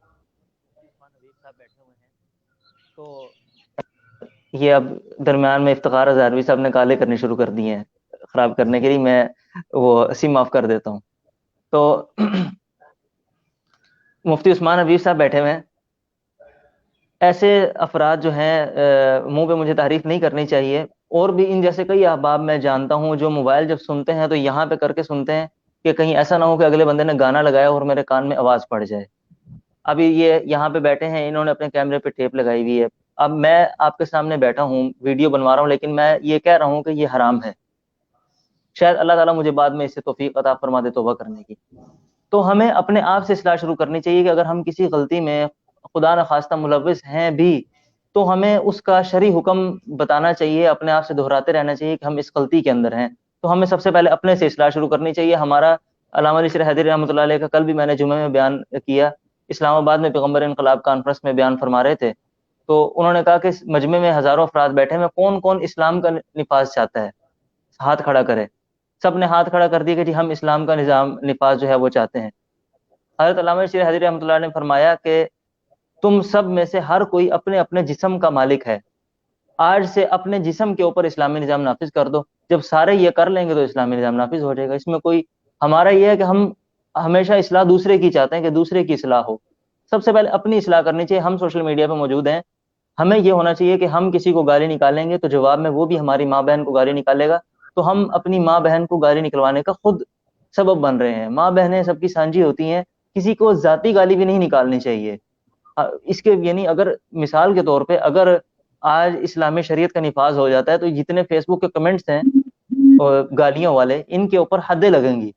تو یہ اب درمیان میں افتخار ہزاروی صاحب نے کالے کرنے شروع کر دیے ہیں خراب کرنے کے لیے، میں وہ سیم آف کر دیتا ہوں. تو مفتی عثمان حبیب صاحب بیٹھے ہوئے ہیں. ایسے افراد جو ہیں منہ پہ مجھے تعریف نہیں کرنی چاہیے، اور بھی ان جیسے کئی احباب میں جانتا ہوں جو موبائل جب سنتے ہیں تو یہاں پہ کر کے سنتے ہیں کہ کہیں ایسا نہ ہو کہ اگلے بندے نے گانا لگایا اور میرے کان میں آواز پڑ جائے. ابھی یہ یہاں پہ بیٹھے ہیں، انہوں نے اپنے کیمرے پہ ٹیپ لگائی ہوئی ہے. اب میں آپ کے سامنے بیٹھا ہوں، ویڈیو بنوا رہا ہوں، لیکن میں یہ کہہ رہا ہوں کہ یہ حرام ہے. شاید اللہ تعالیٰ مجھے بعد میں اس سے توفیق عطا فرما دے توبہ کرنے کی. تو ہمیں اپنے آپ سے اصلاح شروع کرنی چاہیے کہ اگر ہم کسی غلطی میں خدا نخواستہ ملوث ہیں بھی تو ہمیں اس کا شرعی حکم بتانا چاہیے، اپنے آپ سے دہراتے رہنا چاہیے کہ ہم اس غلطی کے اندر ہیں. تو ہمیں سب سے پہلے اپنے سے اصلاح شروع کرنی چاہیے. ہمارا علامہ علی شرح حیدری رحمۃ اللہ علیہ کا کل بھی میں نے جمعہ میں بیان کیا، اسلام آباد میں پیغمبر انقلاب کانفرنس میں بیان فرما رہے تھے. تو انہوں نے کہا کہ مجمع میں ہزاروں افراد بیٹھے ہیں، کون کون اسلام کا نفاذ چاہتا ہے؟ ہاتھ کھڑا کرے. سب نے ہاتھ کھڑا کر دیا کہ جی ہم اسلام کا نظام نفاذ جو ہے وہ چاہتے ہیں. حضرت علامہ شرح حیدری رحمۃ اللہ نے فرمایا کہ تم سب میں سے ہر کوئی اپنے اپنے جسم کا مالک ہے، آج سے اپنے جسم کے اوپر اسلامی نظام نافذ کر دو. جب سارے یہ کر لیں گے تو اسلامی نظام نافذ ہو جائے گا. اس میں کوئی، ہمارا یہ ہے کہ ہم ہمیشہ اصلاح دوسرے کی چاہتے ہیں کہ دوسرے کی اصلاح ہو. سب سے پہلے اپنی اصلاح کرنی چاہیے. ہم سوشل میڈیا پہ موجود ہیں، ہمیں یہ ہونا چاہیے کہ ہم کسی کو گالی نکالیں گے تو جواب میں وہ بھی ہماری ماں بہن کو گالی نکالے گا، تو ہم اپنی ماں بہن کو گالی نکلوانے کا خود سبب بن رہے ہیں. ماں بہنیں سب کی سانجھی ہوتی ہیں، کسی کو ذاتی گالی بھی نہیں نکالنی چاہیے. اس کے یعنی اگر مثال کے طور پہ اگر آج اسلامی شریعت کا نفاذ ہو جاتا ہے تو جتنے فیس بک کے کمنٹس ہیں گالیوں والے، ان کے اوپر حدیں لگیں گی.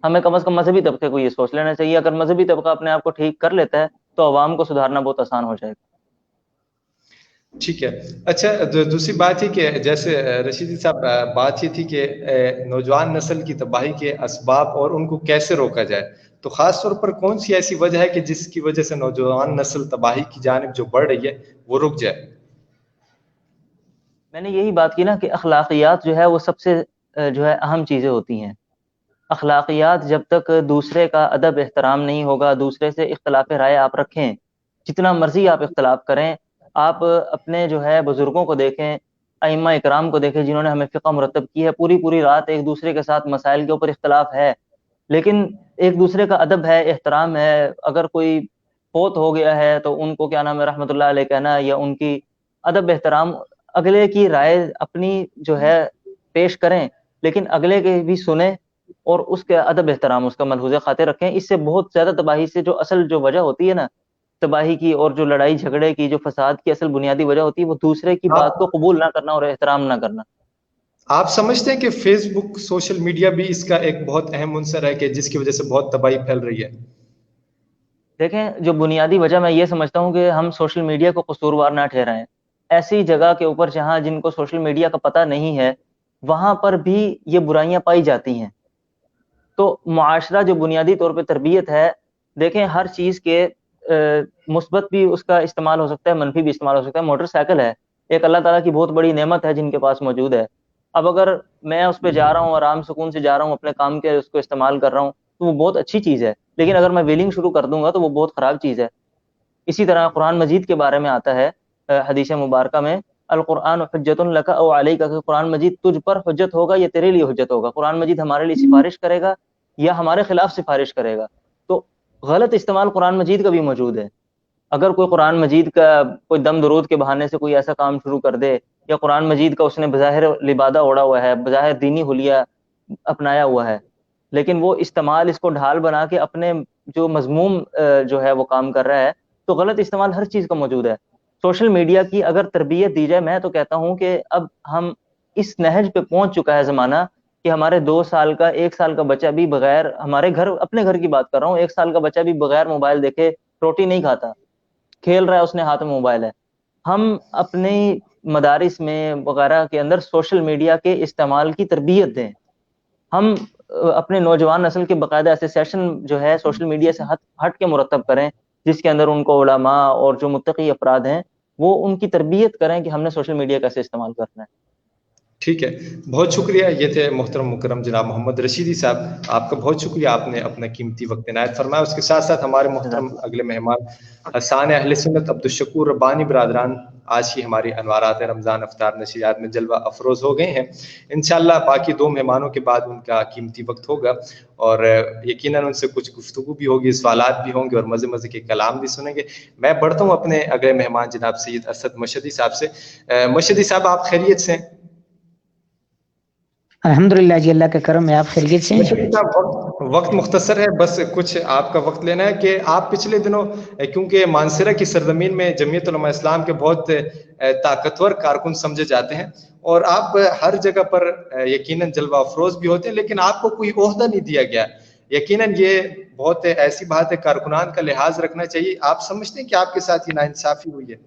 ہمیں کم از کم مذہبی طبقے کو یہ سوچ لینا چاہیے. اگر مذہبی طبقہ اپنے آپ کو ٹھیک کر لیتا ہے تو عوام کو سدھارنا بہت آسان ہو جائے گا. ٹھیک ہے. اچھا، دوسری بات یہ کہ جیسے رشیدی صاحب بات یہ تھی کہ نوجوان نسل کی تباہی کے اسباب اور ان کو کیسے روکا جائے، تو خاص طور پر کون سی ایسی وجہ ہے کہ جس کی وجہ سے نوجوان نسل تباہی کی جانب جو بڑھ رہی ہے وہ رک جائے؟ میں نے یہی بات کی نا کہ اخلاقیات جو ہے وہ سب سے جو ہے اہم چیزیں ہوتی ہیں. اخلاقیات جب تک دوسرے کا ادب احترام نہیں ہوگا، دوسرے سے اختلاف رائے آپ رکھیں، جتنا مرضی آپ اختلاف کریں، آپ اپنے جو ہے بزرگوں کو دیکھیں، ائمہ اکرام کو دیکھیں جنہوں نے ہمیں فقہ مرتب کی ہے، پوری رات ایک دوسرے کے ساتھ مسائل کے اوپر اختلاف ہے لیکن ایک دوسرے کا ادب ہے، احترام ہے. اگر کوئی فوت ہو گیا ہے تو ان کو کیا نام ہے رحمۃ اللہ علیہ کہنا، یا ان کی ادب احترام، اگلے کی رائے اپنی جو ہے پیش کریں لیکن اگلے کے بھی سنیں اور اس کے ادب احترام اس کا ملحوظ خاطر رکھیں. اس سے بہت زیادہ تباہی سے جو اصل جو وجہ ہوتی ہے نا تباہی کی اور جو لڑائی جھگڑے کی، جو فساد کی اصل بنیادی وجہ ہوتی ہے وہ دوسرے کی بات کو قبول نہ کرنا اور احترام نہ کرنا. آپ سمجھتے ہیں کہ فیس بک، سوشل میڈیا بھی اس کا ایک بہت اہم عنصر ہے کہ جس کی وجہ سے بہت تباہی پھیل رہی ہے؟ دیکھیں، جو بنیادی وجہ میں یہ سمجھتا ہوں کہ ہم سوشل میڈیا کو قصوروار نہ ٹھہرائیں. ایسی جگہ کے اوپر جہاں جن کو سوشل میڈیا کا پتہ نہیں ہے وہاں پر بھی یہ برائیاں پائی جاتی ہیں. تو معاشرہ جو بنیادی طور پہ تربیت ہے، دیکھیں ہر چیز کے مثبت بھی اس کا استعمال ہو سکتا ہے، منفی بھی استعمال ہو سکتا ہے. موٹر سائیکل ہے، ایک اللہ تعالیٰ کی بہت بڑی نعمت ہے جن کے پاس موجود ہے. اب اگر میں اس پہ جا رہا ہوں، آرام سکون سے جا رہا ہوں، اپنے کام کے اس کو استعمال کر رہا ہوں تو وہ بہت اچھی چیز ہے، لیکن اگر میں ویلنگ شروع کر دوں گا تو وہ بہت خراب چیز ہے. اسی طرح قرآن مجید کے بارے میں آتا ہے حدیث مبارکہ میں، القرآن حجت لک او علیک، کہ قرآن مجید تجھ پر حجت ہوگا یا تیرے لیے حجت ہوگا. قرآن مجید ہمارے لیے سفارش کرے گا یا ہمارے خلاف سفارش کرے گا. تو غلط استعمال قرآن مجید کا بھی موجود ہے. اگر کوئی قرآن مجید کا کوئی دم درود کے بہانے سے کوئی ایسا کام شروع کر دے، یا قرآن مجید کا اس نے بظاہر لبادہ اوڑا ہوا ہے، بظاہر دینی حلیہ اپنایا ہوا ہے، لیکن وہ استعمال اس کو ڈھال بنا کے اپنے جو مذموم جو ہے وہ کام کر رہا ہے، تو غلط استعمال ہر چیز کا موجود ہے. سوشل میڈیا کی اگر تربیت دی جائے، میں تو کہتا ہوں کہ اب ہم اس نہج پہ پہنچ چکا ہے زمانہ کہ ہمارے 2 سال کا 1 سال کا بچہ بھی بغیر، ہمارے گھر اپنے گھر کی بات کر رہا ہوں، 1 سال کا بچہ بھی بغیر موبائل دیکھے روٹی نہیں کھاتا، کھیل رہا ہے، اس نے ہاتھ میں موبائل ہے. ہم اپنی مدارس میں وغیرہ کے اندر سوشل میڈیا کے استعمال کی تربیت دیں. ہم اپنے نوجوان نسل کے باقاعدہ ایسے سیشن جو ہے سوشل میڈیا سے ہٹ کے مرتب کریں جس کے اندر ان کو علماء اور جو متقی افراد ہیں وہ ان کی تربیت کریں کہ ہم نے سوشل میڈیا کیسے استعمال کرنا ہے. ٹھیک ہے، بہت شکریہ. یہ تھے محترم مکرم جناب محمد رشیدی صاحب. آپ کا بہت شکریہ، آپ نے اپنا قیمتی وقت عنایت فرمایا. اس کے ساتھ ساتھ ہمارے محترم اگلے مہمان حسان اہل سنت عبدالشکور ربانی برادران آج کی ہماری انوارات رمضان افطار نشریات میں جلوہ افروز ہو گئے ہیں. انشاءاللہ باقی 2 مہمانوں کے بعد ان کا قیمتی وقت ہوگا اور یقیناً ان سے کچھ گفتگو بھی ہوگی، سوالات بھی ہوں گے اور مزے مزے کے کلام بھی سنیں گے. میں بڑھتا ہوں اپنے اگلے مہمان جناب سید اسد مشہدی صاحب سے. مشہدی صاحب آپ خیریت سے ہیں؟ الحمدللہ جی، اللہ کا کرم ہے. آپ خیریت سے ہیں؟ وقت مختصر ہے، بس کچھ آپ کا وقت لینا ہے کہ آپ پچھلے دنوں کیونکہ مانسرہ کی سرزمین میں جمعیت علماء اسلام کے بہت طاقتور کارکن سمجھے جاتے ہیں اور آپ ہر جگہ پر یقیناً جلوہ افروز بھی ہوتے ہیں، لیکن آپ کو کوئی عہدہ نہیں دیا گیا. یقیناً یہ بہت ایسی بات ہے، کارکنان کا لحاظ رکھنا چاہیے. آپ سمجھتے ہیں کہ آپ کے ساتھ یہ ناانصافی ہوئی ہے؟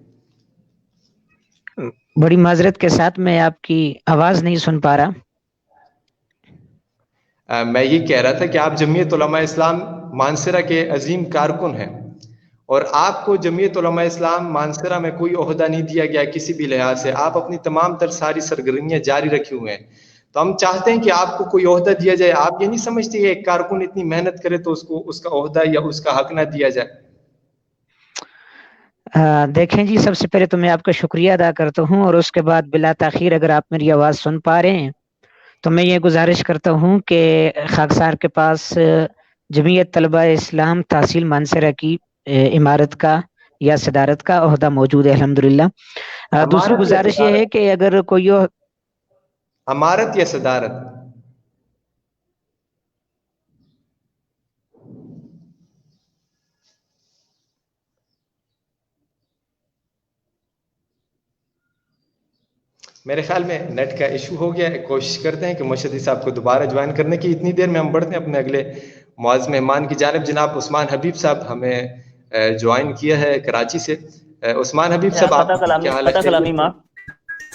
بڑی معذرت کے ساتھ میں آپ کی آواز نہیں سن پا رہا. میں یہ کہہ رہا تھا کہ آپ جمعیت علماء اسلام مانسرہ کے عظیم کارکن ہیں اور آپ کو جمعیت علماء اسلام مانسرہ میں کوئی عہدہ نہیں دیا گیا کسی بھی لحاظ سے. آپ اپنی تمام تر ساری سرگرمیاں جاری رکھے ہوئے ہیں، تو ہم چاہتے ہیں کہ آپ کو کوئی عہدہ دیا جائے. آپ یہ نہیں سمجھتے کہ ایک کارکن اتنی محنت کرے تو اس کو اس کا عہدہ یا اس کا حق نہ دیا جائے؟ دیکھیں جی، سب سے پہلے تو میں آپ کا شکریہ ادا کرتا ہوں اور اس کے بعد بلا تاخیر اگر آپ میری آواز سن پا رہے ہیں تو میں یہ گزارش کرتا ہوں کہ خاکسار کے پاس جمعیت طلبہ اسلام تحصیل مانسرہ کی عمارت کا یا صدارت کا عہدہ موجود ہے الحمدللہ. دوسری گزارش یہ ہے کہ اگر کوئی عمارت یا صدارت؟ میرے خیال میں نیٹ کا ایشو ہو گیا ہے. کوشش کرتے ہیں کہ مشہدی صاحب کو دوبارہ جوائن کرنے کی. اتنی دیر میں ہم بڑھتے ہیں اپنے اگلے معزز مہمان کی جانب. جناب عثمان حبیب صاحب ہمیں جوائن کیا ہے کراچی سے. عثمان حبیب صاحب آپ کیا حال ہے؟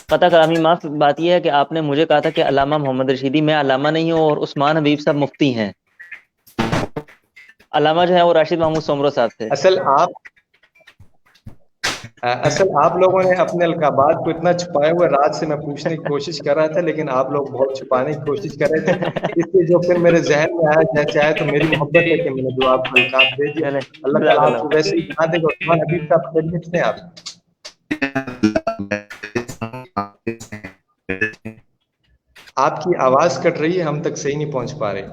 قطع کلامی معاف. بات یہ ہے کہ آپ نے مجھے کہا تھا کہ علامہ محمد رشیدی، میں علامہ نہیں ہوں اور عثمان حبیب صاحب مفتی ہیں. علامہ جو ہے وہ راشد محمود سومرو صاحب تھے. اصل آپ لوگوں نے اپنے القابات کو اتنا چھپائے ہوئے، رات سے میں پوچھنے کی کوشش کر رہا تھا لیکن آپ لوگ بہت چھپانے کی کوشش کر رہے تھے. اس لیے جو پھر میرے ذہن میں آیا جیسے آیا تو میری محبت ہے کہ میں نے جو آپ کو القاب دے دیا. اللہ تعالیٰ آپ کو ویسے ہی بنا دے گا. عثمان حبیب صاحب خیریت سے ہیں آپ؟ آپ کی آواز کٹ رہی ہے، ہم تک صحیح نہیں پہنچ پا رہے.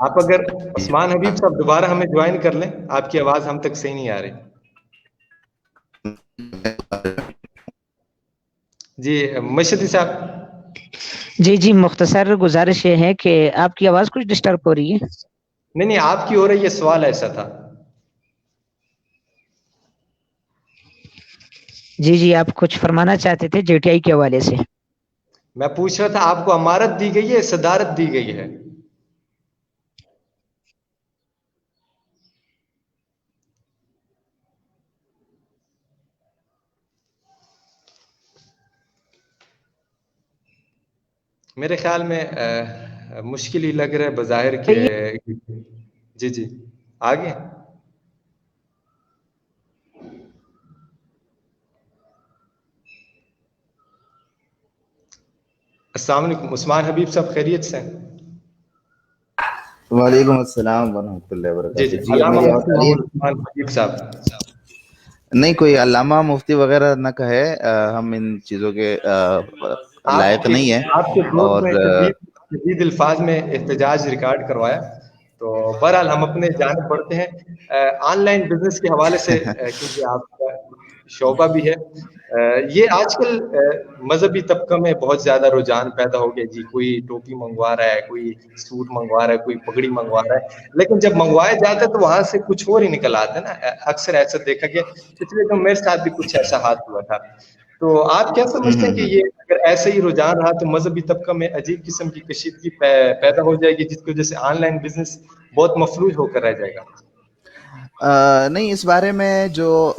آپ اگر عثمان حبیب صاحب دوبارہ ہمیں جوائن کر لیں، آپ کی آواز ہم تک صحیح نہیں آ رہی. جی مشہدی صاحب. جی مختصر گزارش یہ ہے کہ آپ کی آواز کچھ ڈسٹرب ہو رہی ہے. نہیں آپ کی ہو رہی ہے. سوال ایسا تھا. جی آپ کچھ فرمانا چاہتے تھے جے ٹی آئی کے حوالے سے. میں پوچھ رہا تھا آپ کو امارت دی گئی ہے، صدارت دی گئی ہے؟ میرے خیال میں مشکل ہی لگ رہا ہے بظاہر کہ جی آگے. السلام علیکم عثمان حبیب صاحب، خیریت سے ہیں؟ وعلیکم السلام ورحمۃ اللہ وبرکاتہ. جی عثمان حبیب صاحب. نہیں، کوئی علامہ مفتی وغیرہ نہ کہے، ہم ان چیزوں کے لائق نہیں ہیں. آپ کے دوست میں شدید الفاظ میں احتجاج ریکارڈ کروایا، تو بہرحال ہم اپنے جانب بڑھتے ہیں. آن لائن بزنس کے حوالے سے کیونکہ آپ کا شعبہ بھی ہے، یہ آج کل مذہبی طبقہ میں بہت زیادہ رجحان پیدا ہو گیا. جی کوئی ٹوپی منگوا رہا ہے، کوئی سوٹ منگوا رہا ہے، کوئی پگڑی منگوا رہا ہے، لیکن جب منگوایا جاتا ہے تو وہاں سے کچھ اور ہی نکل آتا ہے نا. اکثر ایسا دیکھا گیا. پچھلے تو میرے ساتھ بھی کچھ ایسا ہاتھ ہوا تھا. تو آپ کیا سمجھتے ہیں کہ یہ اگر ایسے ہی رجحان رہا تو مذہبی طبقہ میں عجیب قسم کی کشیدگی پیدا ہو جائے گی، جس کی وجہ سے آن لائن بزنس بہت مفلوج ہو کر رہ جائے گا؟ نہیں، اس بارے میں جو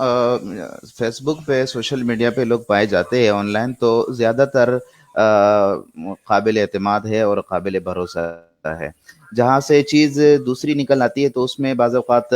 فیس بک پہ سوشل میڈیا پہ لوگ پائے جاتے ہیں آن لائن، تو زیادہ تر قابل اعتماد ہے اور قابل بھروسہ जाता है। जहाँ से चीज़ दूसरी निकल आती है तो उसमें बाज़ औक़ात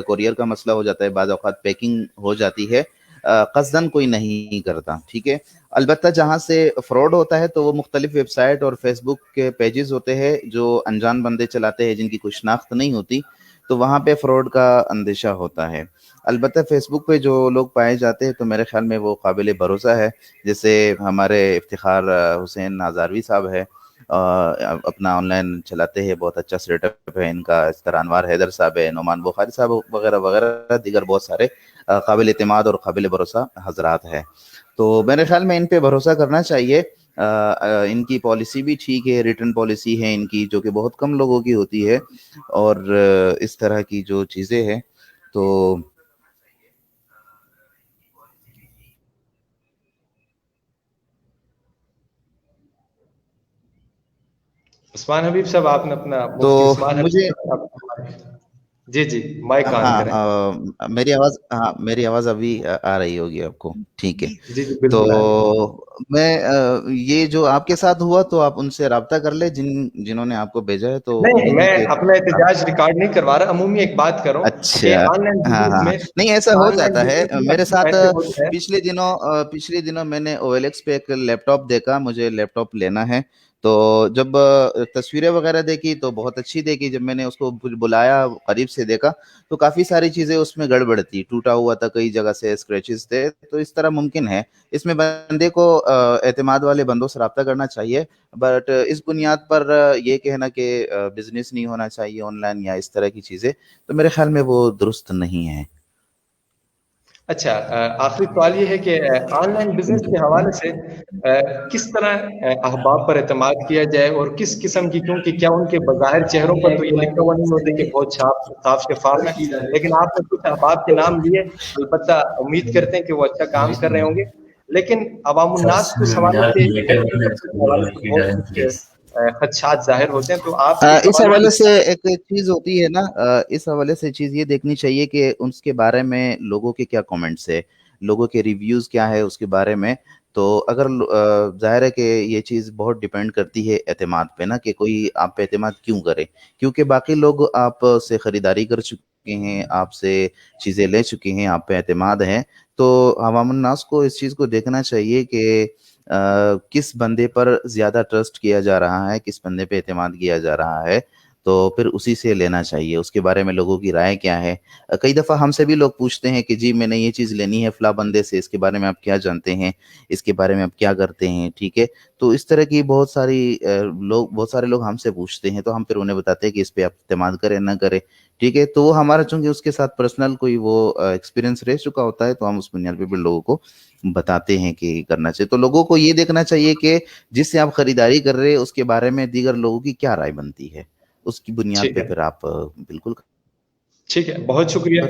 कोरियर का मसला हो जाता है, बाज़ औक़ात पैकिंग हो जाती है, क़स्दन कोई नहीं करता, ठीक है। अलबत्ता जहाँ से फ्रॉड होता है तो वो मुख्तलिफ वेबसाइट और फेसबुक के पेजेस होते हैं जो अनजान बंदे चलाते हैं, जिनकी कोई शनाख्त नहीं होती, तो वहाँ पे फ्रॉड का अंदेशा होता है। अलबत्ता फेसबुक पे जो लोग पाए जाते हैं तो मेरे ख्याल में वो काबिल भरोसा है, जैसे हमारे इफ्तिखार हुसैन नाज़ारवी साहब है, अपना ऑनलाइन चलाते हैं, बहुत अच्छा सेटअप है इनका। इस तरह अनवार हैदर साहब है, नोमान बुखारी साहब वगैरह वगैरह, दीगर बहुत सारे काबिल एतमाद और काबिल भरोसा हजरात है। तो मेरे ख्याल में इन पे भरोसा करना चाहिए। इनकी पॉलिसी भी ठीक है, रिटर्न पॉलिसी है इनकी, जो कि बहुत कम लोगों की होती है, और इस तरह की जो चीज़ें हैं तो उस्मान हबीब साहब आपने अपना तो मुझे जी माइक ऑन करें। हाँ, मेरी आवाज़ अभी आ रही होगी आपको, ठीक है। जी तो बिल्कुल। मैं ये जो आपके साथ हुआ तो आप उनसे रब्ता कर ले, जिन्होंने आपको भेजा है। तो नहीं, उम्मीद है मैं कि अपना एहतजाज रिकॉर्ड नहीं करवा रहा, अमूमी एक बात कर रहा हूँ कि अच्छा, ऑनलाइन हाँ बिजनेस हाँ, में नहीं ऐसा हो ऑनलाइन जाता है बिजनेस में मेरे साथ। ऐसे होता है। पिछले दिनों मैंने OLX पे एक लैपटॉप देखा, मुझे लैपटॉप लेना है। तो जब तस्वीरें वगैरह देखी तो बहुत अच्छी देखी, जब मैंने उसको बुलाया, करीब से देखा, तो काफ़ी सारी चीज़ें उसमें गड़बड़ थी, टूटा हुआ था, कई जगह से स्क्रैचेस थे। तो इस तरह मुमकिन है, इसमें बंदे को एतमाद वाले बंदों से रब्ता करना चाहिए। बट इस बुनियाद पर ये कहना कि बिजनेस नहीं होना चाहिए ऑनलाइन या इस तरह की चीज़ें, तो मेरे ख्याल में वो दुरुस्त नहीं है। अच्छा, आखिरी सवाल ये है कि ऑनलाइन बिजनेस के हवाले से किस तरह अहबाब पर एतमाद किया जाए और किस किस्म की, क्योंकि क्या उनके बज़ाहिर चेहरों पर तो ये लिखा हुआ नहीं होता कि बहुत साफ शफाफ है, लेकिन आपने कुछ अहबाब के नाम लिए, अलबत्ता उम्मीद करते हैं कि वो अच्छा काम कर रहे होंगे, लेकिन अवामुन्नास को इस हवाले से बहुत कुछ खदशात जाहिर होते हैं, तो आप इस हवाले से एक चीज़ होती है ना, इस हवाले से चीज़ ये देखनी चाहिए कि उसके बारे में लोगों के क्या कमेंट्स है, लोगों के रिव्यूज़ क्या है उसके बारे में। तो अगर जाहिर है कि ये चीज़ बहुत डिपेंड करती है एतमाद पे ना, कि कोई आप पे एतमाद क्यों करे, क्योंकि बाकी लोग आप से ख़रीदारी कर चुके हैं, आपसे चीज़ें ले चुके हैं, आप पे एतमाद है। तो अवामुन्नास को इस चीज़ को देखना चाहिए कि किस बंदे पर ज़्यादा ट्रस्ट किया जा रहा है, किस बंदे पे एतमाद किया जा रहा है, तो फिर उसी से लेना चाहिए। उसके बारे में लोगों की राय क्या है। कई दफ़ा हमसे भी लोग पूछते हैं कि जी मैंने ये चीज़ लेनी है फ़लाँ बंदे से, इसके बारे में आप क्या जानते हैं, इसके बारे में आप क्या करते हैं, ठीक है। तो इस तरह की बहुत सारे लोग हमसे पूछते हैं, तो हम फिर उन्हें बताते हैं कि इस पे आप एतमाद करें ना करें, ठीक है। तो वो हमारा चूँकि उसके साथ पर्सनल कोई वो एक्सपीरियंस रह चुका होता है, तो हम उस बुनियाद पे भी लोगों को बताते हैं कि करना चाहिए। तो लोगों को ये देखना चाहिए कि जिससे आप खरीदारी कर रहे हैं उसके बारे में दीगर लोगों की क्या राय बनती है, उसकी बुनियाद पे फिर आप बिल्कुल। ठीक है, बहुत शुक्रिया।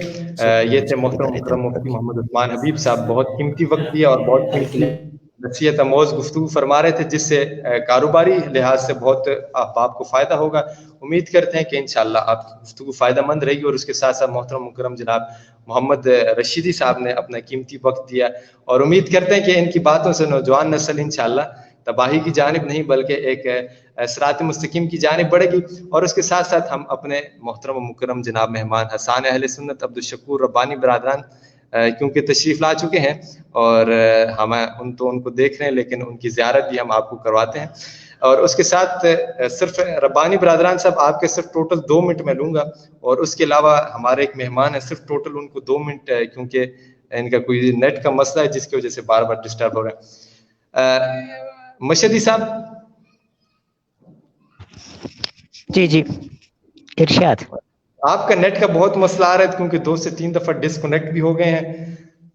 ये थे मोहतरम मुकर्रम मुफ्ती मोहम्मद उस्मान हबीब साहब, बहुत कीमती वक्त दिया और बहुत कीमती नसीहत अमोज़ गुफ्तगू फरमा रहे थे, जिससे कारोबारी लिहाज से बहुत आपको फ़ायदा होगा। उम्मीद करते हैं कि इंशाअल्लाह आपकी गुफ्तगू फ़ायदेमंद रहेगी, और उसके साथ साथ मोहतरम मुकर्रम जनाब मोहम्मद रशीदी साहब ने अपना कीमती वक्त दिया, और उम्मीद करते हैं कि इनकी बातों से नौजवान नस्ल इंशाअल्लाह तबाही की जानिब नहीं बल्कि एक सिरात मुस्तकीम की जानिब बढ़ेगी। और उसके साथ साथ हम अपने मोहतरम मुकर्रम जनाब मेहमान हसान अहले सुन्नत अब्दुल शकूर रब्बानी बरादरान क्योंकि तशरीफ़ ला चुके हैं, और हम उनको देख रहे हैं, लेकिन उनकी ज़ियारत भी हम आपको करवाते हैं। और उसके साथ सिर्फ रब्बानी बरादरान साहब आपके सिर्फ टोटल 2 मिनट मैं लूँगा, और उसके अलावा हमारे एक मेहमान है, सिर्फ टोटल उनको 2 मिनट, क्योंकि इनका कोई नेट का मसला है जिसकी वजह से बार बार डिस्टर्ब हो रहा है। मशदी साहब। जी इरशाद। आपका नेट का बहुत मसला आ रहा है, क्योंकि 2 से 3 दफ़ा डिस्कनेक्ट भी हो गए हैं,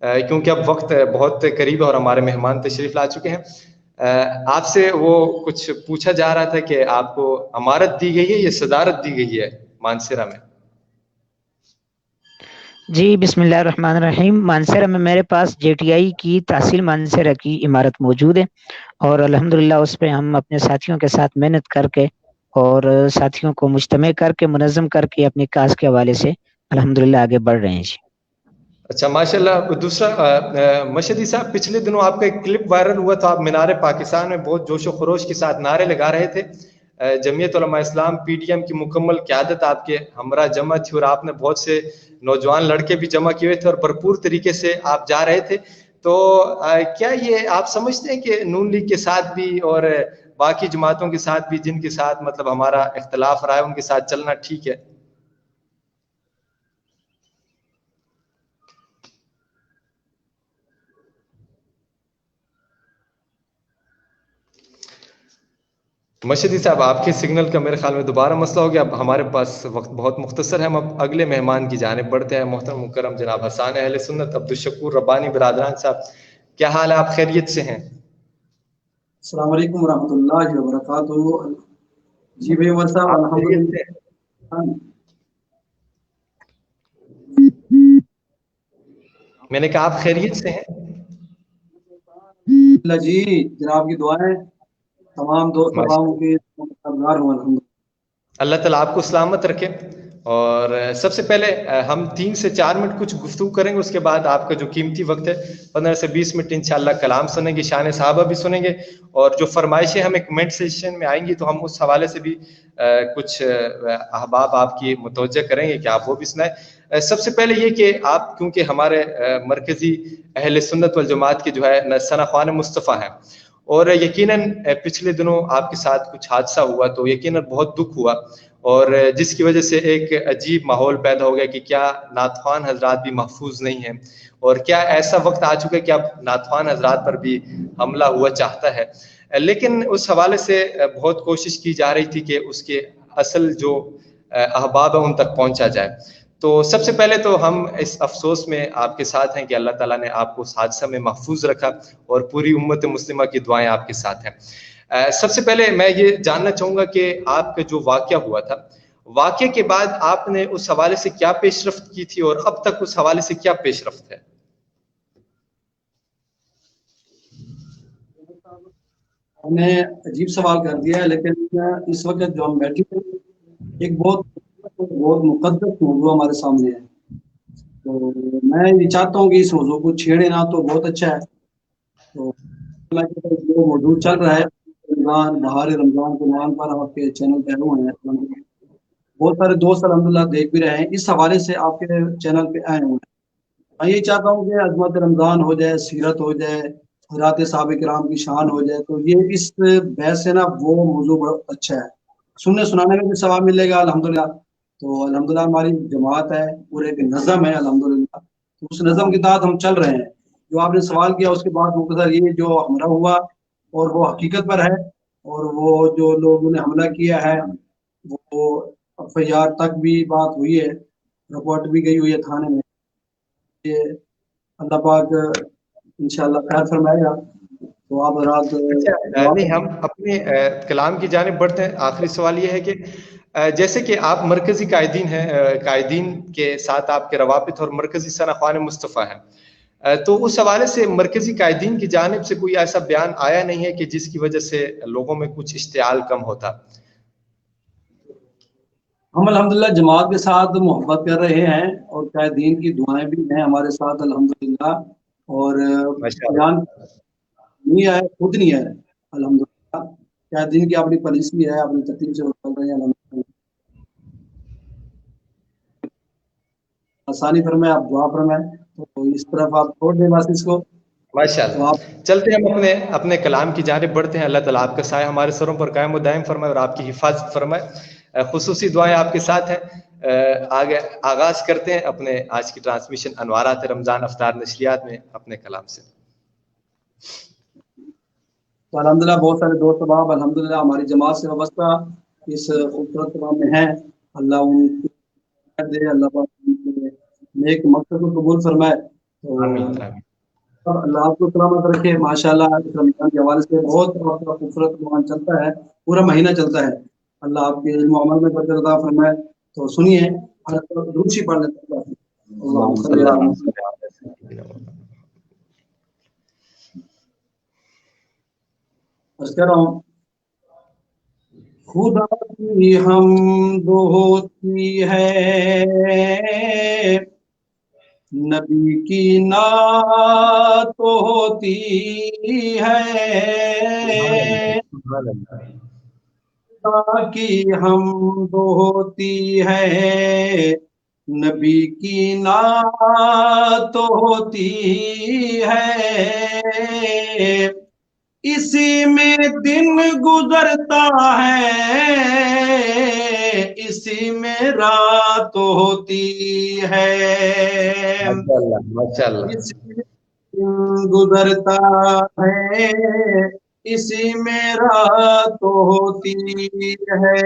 क्योंकि अब वक्त बहुत करीब है और हमारे मेहमान तशरीफ़ ला चुके हैं। आपसे वो कुछ पूछा जा रहा था कि आपको अमारत दी गई है या सदारत दी गई है मानसरा में? जी बिस्मिल्लाहिर्रहमानिर्रहीम। मानसरा में मेरे पास JTI की तहसील मानसरा की इमारत मौजूद है, और अल्हम्दुलिल्लाह उस पे हम अपने साथियों के साथ मेहनत करके और साथियों को मुज्तमे करके मुनज़्ज़म करके अपने काज के हवाले से अल्हम्दुलिल्लाह आगे बढ़ रहे हैं जी। अच्छा, माशाल्लाह। दूसरा, मशदी साहब, पिछले दिनों आपका एक क्लिप वायरल हुआ था, आप मीनार पाकिस्तान में बहुत जोशो खरोश के साथ नारे लगा रहे थे। जमीयत उलमा इस्लाम PDM की मुकम्मल क़यादत आपके हमरा जमा थी और आपने बहुत से नौजवान लड़के भी जमा किए थे और भरपूर तरीके से आप जा रहे थे। तो क्या ये आप समझते हैं कि नून लीग के साथ भी और बाकी जमातों के साथ भी जिनके साथ मतलब हमारा इख्तलाफ रहा है उनके साथ चलना ठीक है? मशीदी साहब, आपके सिग्नल का मेरे ख्याल में दोबारा मसला हो गया। अब हमारे पास वक्त बहुत मुख्तसर है, हम अब अगले मेहमान की जानिब बढ़ते हैं। मोहतरम मुकर्रम जनाब हसन अहले सुन्नत अब्दुल शकूर रब्बानी बिरादरान साहब, क्या हाल है? आप खैरियत से हैं? अस्सलाम वालेकुम रहमतुल्लाहि व बरकातुहू। जी भाई उमर साहब, अल्हम्दुलिल्लाह। मैंने कहा आप खैरियत से हैं? जी जनाब की दुआएं, तमाम दोस्त अवाम की अल्लाह ताला आपको सलामत रखे। और सबसे पहले हम 3 से 4 मिनट कुछ गुफ्तगू करेंगे, उसके बाद आपका जो कीमती वक्त है 15 से 20 मिनट इंशाल्लाह कलाम सुनेंगे, शान साहबा भी सुनेंगे, और जो फरमाइशें हमें कमेंट सेक्शन में आएंगी तो हम उस हवाले से भी कुछ अहबाब आपकी मुतवज्जह करेंगे कि आप वो भी सुनाएं। सबसे पहले ये कि आप क्योंकि हमारे मरकज़ी अहले सुन्नत वल जमात के जो है सना ख्वान मुस्तफ़ा हैं, और यकीनन पिछले दिनों आपके साथ कुछ हादसा हुआ तो यकीनन बहुत दुख हुआ, और जिसकी वजह से एक अजीब माहौल पैदा हो गया कि क्या नातख्वान हजरात भी महफूज नहीं हैं, और क्या ऐसा वक्त आ चुका है कि अब नातख्वान हजरात पर भी हमला हुआ चाहता है। लेकिन उस हवाले से बहुत कोशिश की जा रही थी कि उसके असल जो अहबाब है उन तक पहुंचा जाए। तो सबसे पहले तो हम इस अफसोस में आपके साथ हैं कि अल्लाह ताला ने आपको उस हादसा में महफूज रखा, और पूरी उम्मत मुस्लिमा की दुआएं आपके साथ हैं। सबसे पहले मैं ये जानना चाहूँगा कि आपका जो वाक़या हुआ था, वाक़ये के बाद आपने उस हवाले से क्या पेशरफ्त की थी, और अब तक उस हवाले से क्या पेशरफ्त है? आपने अजीब सवाल कर दिया है, लेकिन इस वक्त जो हम बैठे हैं एक बहुत मुकद्दस मौजूद हमारे सामने है, तो मैं ये चाहता हूँ कि इस मौजू को छेड़े ना तो बहुत अच्छा है। तो जो मौजूद चल रहा है रमजान, बहार रमजान के नाम पर आपके चैनल पे हुए हैं, बहुत सारे दोस्त अल्हम्दुलिल्लाह देख भी रहे हैं, इस हवाले से आपके चैनल पे आए हुए हैं। मैं ये चाहता हूँ कि अजमत रमजान हो जाए, सीरत हो जाए, हज़रात साहब किराम की शान हो जाए, तो ये इस बहस से ना वो मौजू बहुत अच्छा है, सुनने सुनाने में भी सवाब मिलेगा अल्हम्दुलिल्लाह। तो अल्हम्दुलिल्लाह हमारी जमात है, पूरे एक नज़म है अल्हम्दुलिल्लाह, तो उस नज़म के तहत हम चल रहे हैं। जो आपने सवाल किया उसके बाद मुख्तसर ये जो हमला हुआ और वो हकीकत पर है, और वो जो लोगों ने हमला किया है वो FIR तक भी बात हुई है, रिपोर्ट भी गई हुई है थाने में। ये अल्लाह पाक इंशाल्लाह खैर फरमाएगा। तो आप रात नहीं, हम अपने कलाम की जानिब बढ़ते हैं। आखिरी सवाल ये है कि जैसे कि आप मरकजी कायदीन हैं, कायदीन के साथ आपके रवाबित और मरकजी सना ख्वान मुस्तफ़ा हैं, तो उस हवाले से मरकजी कायदीन की जानिब से कोई ऐसा बयान आया नहीं है कि जिसकी वजह से लोगों में कुछ इश्तियाल कम होता? हम अल्हम्दुलिल्लाह जमात के साथ मोहब्बत कर रहे हैं, और कायदीन की दुआएं भी हैं हमारे साथ अल्हम्दुलिल्लाह, और बयान नहीं आया, खुद नहीं आया अल्हम्दुलिल्लाह। कायदीन की अपनी पॉलिसी है, अपनी तरतीब से चल रहे हैं अल्हम्दुलिल्लाह। आसानी फरमाए, आप दुआ फरमाए, तो इस तरफ आप छोड़ दें बस इसको। माशाअल्लाह। चलते हैं हम अपने कलाम की जानिब बढ़ते हैं। अल्लाह ताला आपका साया हमारे सरों पर कायम व दायम फरमाए और आपकी हिफाजत फरमाए। खुसूसी दुआएं आपके साथ हैं। आगे आगाज करते हैं अपने आज की ट्रांसमिशन अनवारात रमजान अफ्तार नशरियात में अपने कलाम से। तो अल्हम्दुलिल्लाह बहुत सारे दोस्त अहबाब अल्हम्दुलिल्लाह हमारी जमात से वाबस्ता इस खूबसूरत प्रोग्राम में हैं। अल्लाह उनको दे, अल्लाह पाक उनके नेक मकसद को कबूल फरमाए। तो अल्लाह आपको सलामत रखे। माशाल्लाह रमजान के हवाले से बहुत खूबसूरत प्रोग्राम चलता है, पूरा महीना चलता है। अल्लाह आपके इल्म और अमल में बरकत अता फरमाए। तो सुनिए, रूसी पढ़ लेते हैं। खुदा की हमद होती है, नबी की नात होती है, की हमद होती है, नबी की नात होती है, इसी में दिन गुजरता है, इसी में रात होती है, माशाल्लाह माशाल्लाह इसी में दिन गुजरता है, इसी में रात होती है।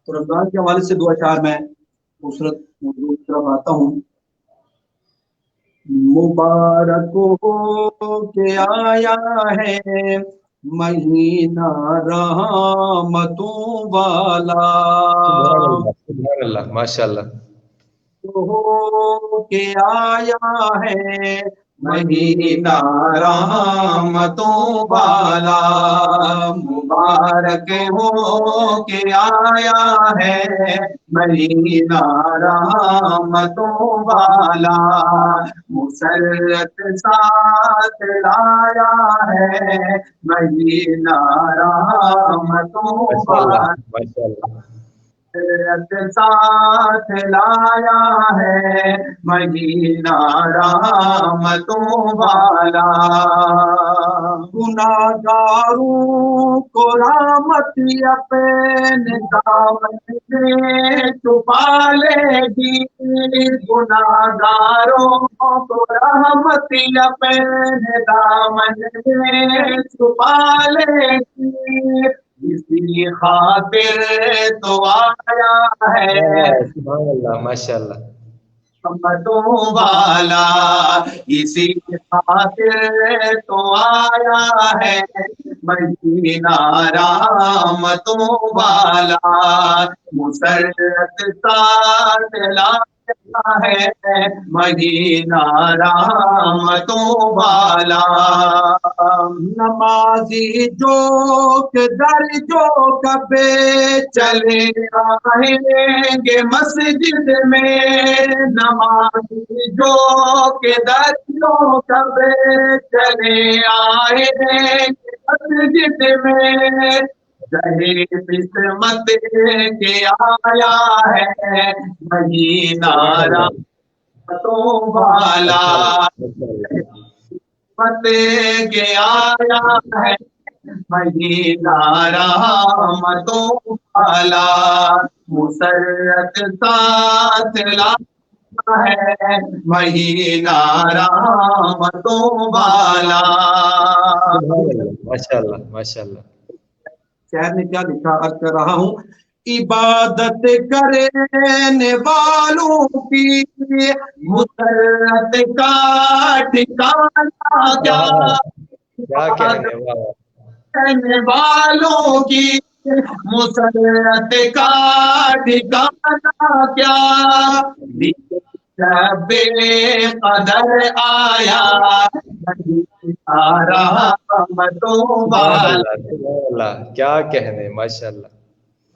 तो रमजान के हवाले से दो अशार मैं खूबसूरत मौजूद की तरफ आता हूँ। मुबारक हो के आया है महीना रहमतों वाला, सुभान अल्लाह माशाल्लाह हो के आया है महीना रहमतों वाला, मुबारक हो के आया है महीना रहमतों वाला, मुसर्रत साथ लाया है महीना रहमतों वाला, माशाल्लाह साथ लाया है महीना रहमतों वाला, गुनाहगारों को रहमत अपने दामन में छुपा लेगी, गुनाहगारों को रहमत अपने दामन में छुपा लेगी, इसी खातिर तो आया है सुभान अल्लाह माशाल्लाह रहमतों वाला, इसी खातिर तो आया है महीना रहमतों वाला, मुसर्रत साथ लाया है महीना रहमतों वाला, नमाजी जो दर जो कबे चले आएंगे मस्जिद में, नमाजी जो के दर जो कबे चले आएंगे मस्जिद में, रहे किस्मत के आया है महीना रहमतों वाला, किस्मत के आया है महीना रहमतों वाला, मुसर्रत साथ लाया है महीना रहमतों वाला। माशाल्लाह माशाल्लाह शहर ने क्या लिखा, अर्ज कर रहा हूँ, इबादत करने वालों की मुसर्रत का ठिकाना क्या, क्या कहने वाह करने वालों की मुसर्रत का ठिकाना क्या, बेकदर आया रहमतों वाला, क्या कहने माशाल्लाह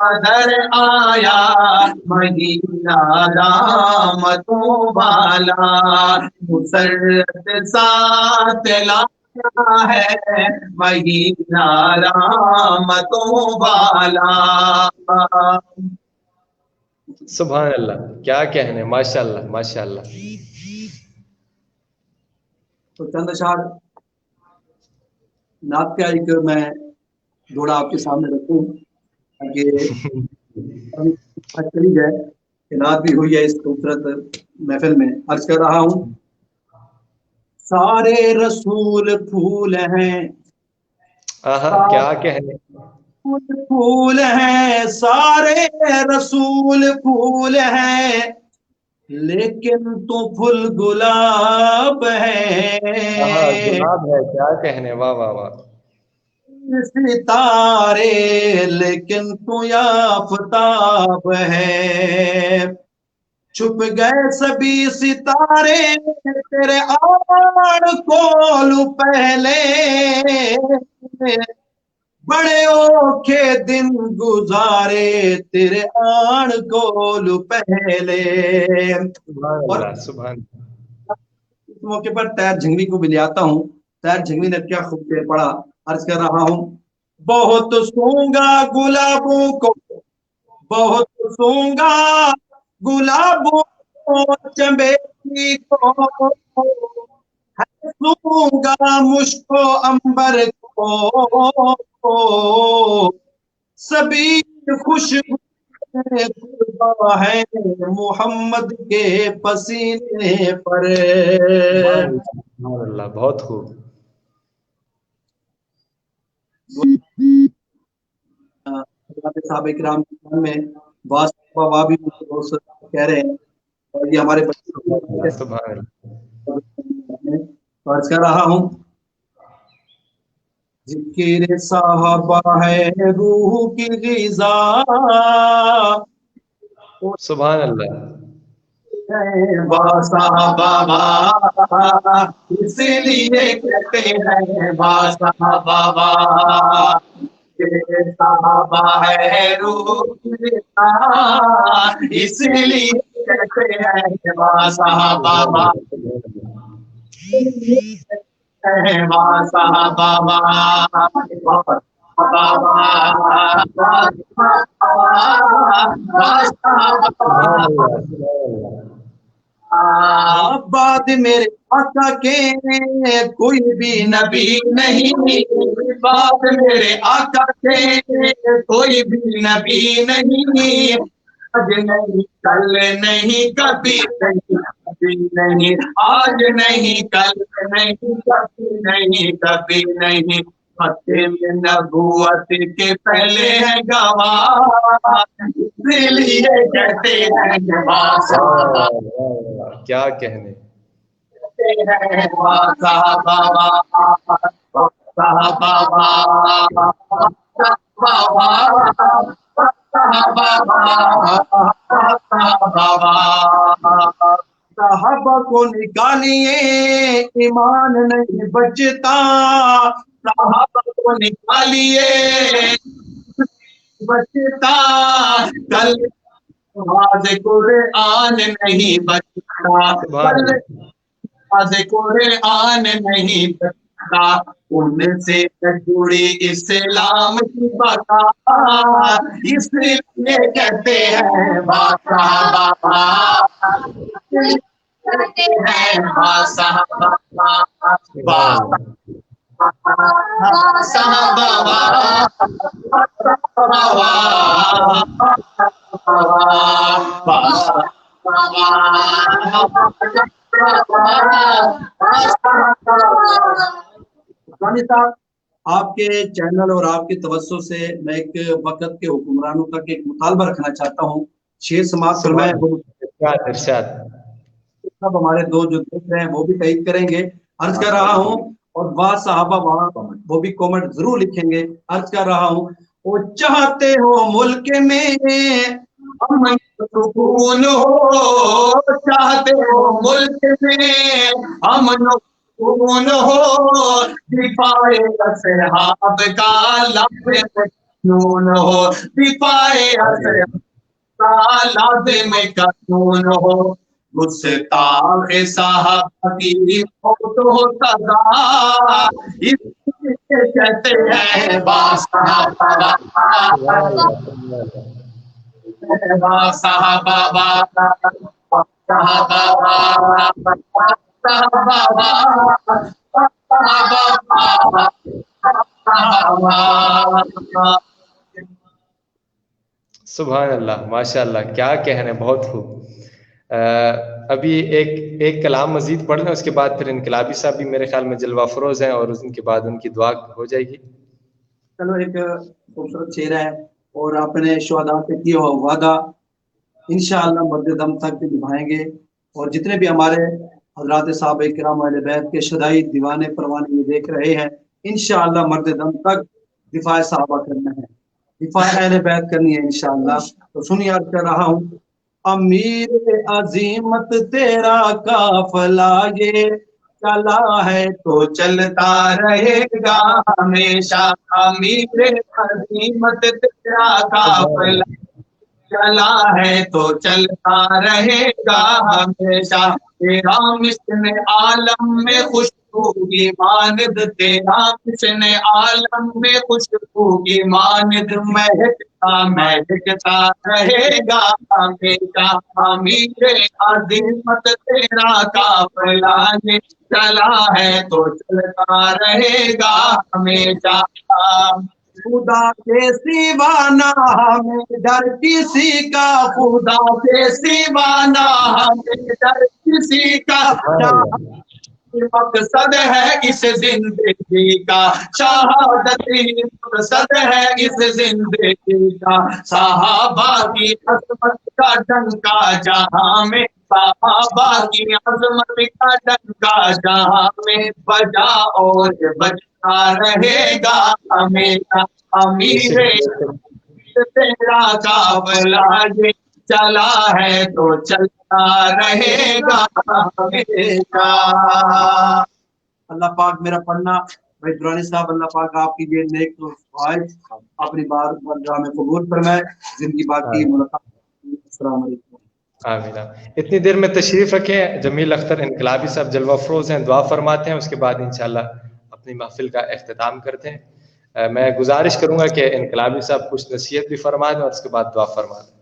कदर आया महीना रहमतों वाला, मुसर्रत साथ लाया है महीना रहमतों वाला। सुभान अल्लाह क्या कहने माशाल्लाह माशाल्लाह। तो चंद अशार नात का एक मैं जोड़ा आपके सामने रखूं ताकि चली जाए, नात भी हुई है इस खूबसूरत महफिल में। अर्ज कर रहा हूँ, सारे रसूल फूल हैं, क्या कहने फूल हैं, सारे रसूल फूल हैं, लेकिन तू फूल गुलाब है, गुलाब है, क्या कहने वाह वाह वाह। सितारे लेकिन तू आफताब है, छुप गए सभी सितारे तेरे आड़ कोलू पहले, बड़े औखे दिन गुजारे तेरे आड़ कोलू पहले। और इस मौके पर तैर झंगवी को भी ले आता हूँ। तैर झंगवी ने क्या खूब शेर पढ़ा, अर्ज कर रहा हूँ, बहुत सूंगा गुलाबों को, बहुत सूंगा गुलाबों को, चमेली को, सूंगा मुझको अंबर को, सभी खुशबू खुशबा है मोहम्मद के पसीने पर। अल्लाह, बहुत खूब। साहब इकराम में वाह भी कह रहे हैं, और ये हमारे बच्चे सुभान अर्ज कर रहा हूँ। जिक्र साहबा है रूह की ग़िज़ा, सुभान अल्लाह। साहबा इसलिए कहते हैं साहबा, साहबा है रूह की ग़िज़ा, इसलिए कहते हैं साहबा, बाद मेरे आका के कोई भी नबी नहीं, बाद मेरे आका के कोई भी नबी नहीं, आज नहीं कल नहीं कभी नहीं, कभी नहीं, आज नहीं कल नहीं कभी नहीं, कभी नहीं, फतेह में नबूवत के पहले है गवाह, इसलिए कहते हैं क्या कहने। साहबा को निकालिए ईमान नहीं बचता, साहबा को निकालिए बचता, कल नमाज कुरान नहीं बचता, कल नमाज कुरान नहीं बचता, उनसे जुड़ी इस्लाम की बता, इसलिए कहते हैं साहबा, कहते हैं साहबा, साहब आपके चैनल और आपकी तवज्जो से मैं एक वक्त के हुक्मरानों तक एक मुतालबा रखना चाहता हूँ, शेर समाप्त फरमाएं। सब हमारे दो जो देख रहे हैं वो भी तईद करेंगे। अर्ज कर रहा हूँ, और वाह साहबा वाह वो भी कमेंट जरूर लिखेंगे। अर्ज कर रहा हूँ, वो चाहते हो मुल्क में अमन सुकून हो, चाहते हो मुल्क में अमन सुकून हो, दिफाए असहाब का लाज़िम हो, दिफाए असहाब का लाज़िम कानून हो, गुस्ताख साहब की मौत हो सजा, इसलिए कहते हैं साहबा, सुभान अल्लाह, माशाअल्लाह, क्या कहने, बहुत खूब। अभी एक कलाम मजीद पढ़ लें, उसके बाद फिर इनकलाबी साहब भी मेरे ख्याल में जलवा फरोज हैं, और उनके बाद उनकी दुआ हो जाएगी। चलो, एक खूबसूरत शेर है, और आपने शुहदा से किया हुआ वादा इंशाअल्लाह मर्द दम तक भी निभाएंगे, और जितने भी हमारे हजरात साहब किराम अहले बैत के शदाई दीवाने परवाने ये देख रहे हैं, इंशाअल्लाह मर्द दम तक दिफा साहबा करना है, दिफा अहले बैत करनी है इंशाअल्लाह। तो सुनिए, अर्ज कर रहा हूँ, अमीर अजीमत तेरा काफला ये चला है तो चलता रहेगा हमेशा, अमीर अजीमत तेरा काफला चला है तो चलता रहेगा हमेशा, तेरा मिशन आलम में खुश खुशबू की मानद तेरा किसने आलम में खुशबू की मानद महकता रहेगा हमेशा अमीर अजीमत तेरा काफिला ये चला है तो चलता रहेगा हमेशा खुदा के सिवाना हमें डर किसी का खुदा के सिवाना हमें डर किसी का मकसद है इस जिंदगी का शहादती मकसद है इस जिंदगी का सहाबा की अजमत का डंका जहां में सहाबा की अजमत का डंका जहां में बजा और बजता रहेगा हमेशा अमीर तेरा काफिला ये चला है तो चलता रहेगा हमेशा। अल्लाह पाक मेरा पढ़ना भाई दुरानी साहब, अल्लाह पाक आपकी ये नेक ख्वाहिश अपनी बार बरगाह में कबूल फरमाए। जिंदगी बाकी मुलाकात। अस्सलाम वालेकुम। आमीन। इतनी देर में तशरीफ रखें जमील अख्तर इनकलाबी साहब जलवा अफरोज हैं, दुआ फरमाते हैं, उसके बाद इंशाल्लाह अपनी महफिल का अख्तिताम करते हैं। मैं गुजारिश करूंगा कि इनकलाबी साहब कुछ नसीहत भी फरमा दें और उसके बाद दुआ फरमा दें।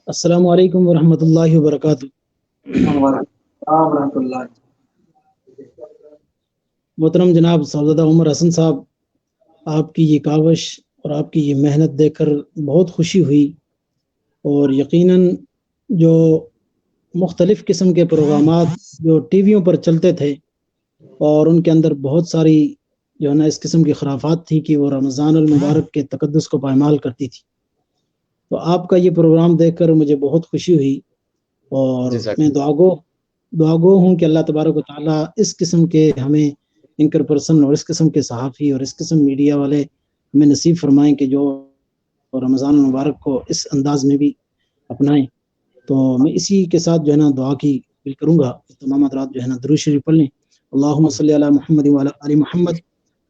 अस्सलामु अलैकुम वरहमतुल्लाहि वबरकातुहू। मोहतरम जनाब साहबजादा उमर हसन साहब, आपकी ये कावश और आपकी ये मेहनत देखकर बहुत खुशी हुई और यकीनन जो मुख्तलिफ़ किस्म के प्रोग्रामात जो टीवियों पर चलते थे और उनके अंदर बहुत सारी जो है ना इस किस्म की खराफात थी कि वो रमज़ान अल मुबारक के तकद्दुस को पायमाल करती थी, तो आपका ये प्रोग्राम देखकर मुझे बहुत खुशी हुई और मैं दुआगो हूँ कि अल्लाह तबारक व तआला इस किस्म के हमें एंकर पर्सन और इस किस्म के सहाफ़ी और इस किस्म मीडिया वाले हमें नसीब फरमाएं कि जो रमज़ान मुबारक को इस अंदाज में भी अपनाएं। तो मैं इसी के साथ जो है ना दुआ की अपील करूँगा, तमाम हज़रात जो है ना दुरूद शरीफ पढ़ लें। अल्लाहुम्मा सल्ली अला मुहम्मद व अला आलि मुहम्मद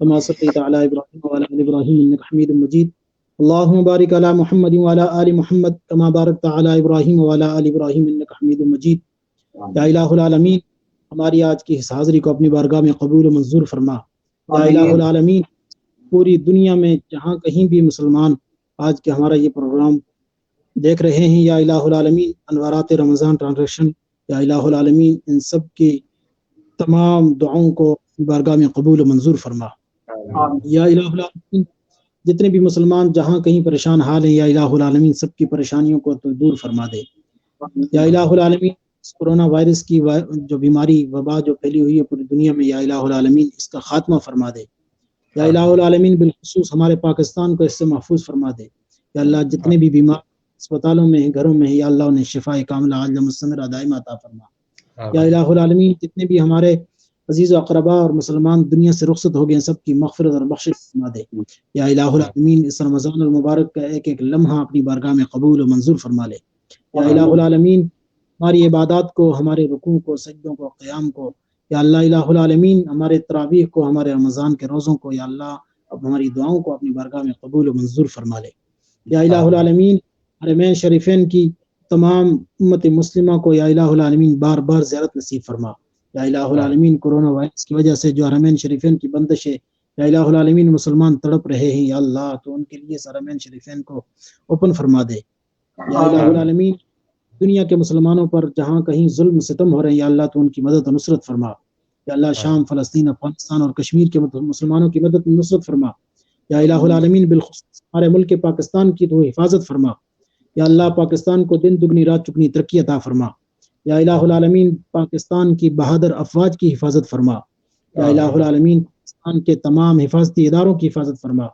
कमा सल्लैता अला इब्राहीम व अला आलि इब्राहीम इन्नका हमीदुम मजीद। अल्लाहुम्मा बारिक अला मुहम्मद व अला आलि मुहम्मद कमा बारकता अला इब्राहीम व अला आलि इब्राहीम इन्नका हमीदुम मजीद। या इलाहुल आलमीन, हमारी आज की इस हाज़री को अपनी बारगाह में कबूल मंजूर फरमा। या इलाहुल आलमीन, पूरी दुनिया में जहाँ कहीं भी मुसलमान आज के हमारा ये प्रोग्राम देख रहे हैं, या इलाहुल आलमीन अनवारात रमज़ान ट्रांजैक्शन, या इलाहुल आलमीन इन सब की तमाम दुआओं को बारगाह में कबूल मंजूर फरमा। या इलाहुल आलमीन, जितने भी मुसलमान जहाँ कहीं परेशान हाल हैं, या इलाहुल आलमीन सबकी परेशानियों को तो दूर फरमा दे। या इलाहुल आलमीन, कोरोना वायरस की जो बीमारी वबा जो फैली हुई है पूरी दुनिया में, या इलाहुल आलमीन इसका खात्मा फरमा दे। या इलाहुल आलमीन बिलखुसूस हमारे पाकिस्तान को इससे महफूज फरमा दे। या अल्लाह जितने भी बीमार अस्पतालों में हैं, घरों में हैं, या अल्लाह उन्हें शिफा कामिला आजिला मुस्तमरा दाइमा अता फरमा। या इलाहुल आलमीन, जितने भी हमारे अजीज़ व अक़रबा और मुसलमान दुनिया से रुखसत हो गए, सबकी मग़फ़िरत और बख्शिश फरमा दे। या इलाहुल आलमीन इस रमज़ान अल मुबारक का एक एक लम्हा अपनी बारगाह में कबूल और मंजूर फरमा ले। या इलाहुल आलमीन, हमारी इबादत को, हमारे रुकू को, सजदों को, क़याम को, या अल्लाह इलाहुल आलमीन हमारे तरावीह को, हमारे रमज़ान के रोज़ों को, या अल्लाह अब हमारी दुआओं को अपनी बारगाह में कबूल और मंजूर फरमा ले। या इलाहुल आलमीन हरमैन शरीफैन की तमाम उम्मत मुस्लिमा को, या इलाहुल आलमीन बार बार ज़ियारत नसीब फरमा। या इलाहुल आलमीन कोरोना वायरस की वजह से जो हरमैन शरीफैन की बंदिश है, या इलाहुल आलमीन मुसलमान तड़प रहे हैं, या अल्लाह तो उनके लिए हरमैन शरीफैन को ओपन फरमा दे। या इलाहुल आलमीन दुनिया के मुसलमानों पर जहाँ कहीं जुल्म सितम हो रहे हैं, या अल्लाह तो उनकी मदद और नुसरत फरमा। या अल्लाह शाम, फ़लस्तीन, अफ़गानिस्तान और कश्मीर के मुसलमानों की मदद और नुसरत फरमा। या इलाहुल आलमीन बिलखुसूस हमारे मुल्क पाकिस्तान की तो हिफाजत फरमा। या अल्लाह पाकिस्तान को दिन दुगनी रात चुगनी तरक्की अता फरमा। या इलाहुल आलमीन पाकिस्तान की बहादुर अफवाज की हिफाजत फरमा। या इलाहुल आलमीन पाकिस्तान के तमाम हिफाजती इदारों की हिफाजत फरमा।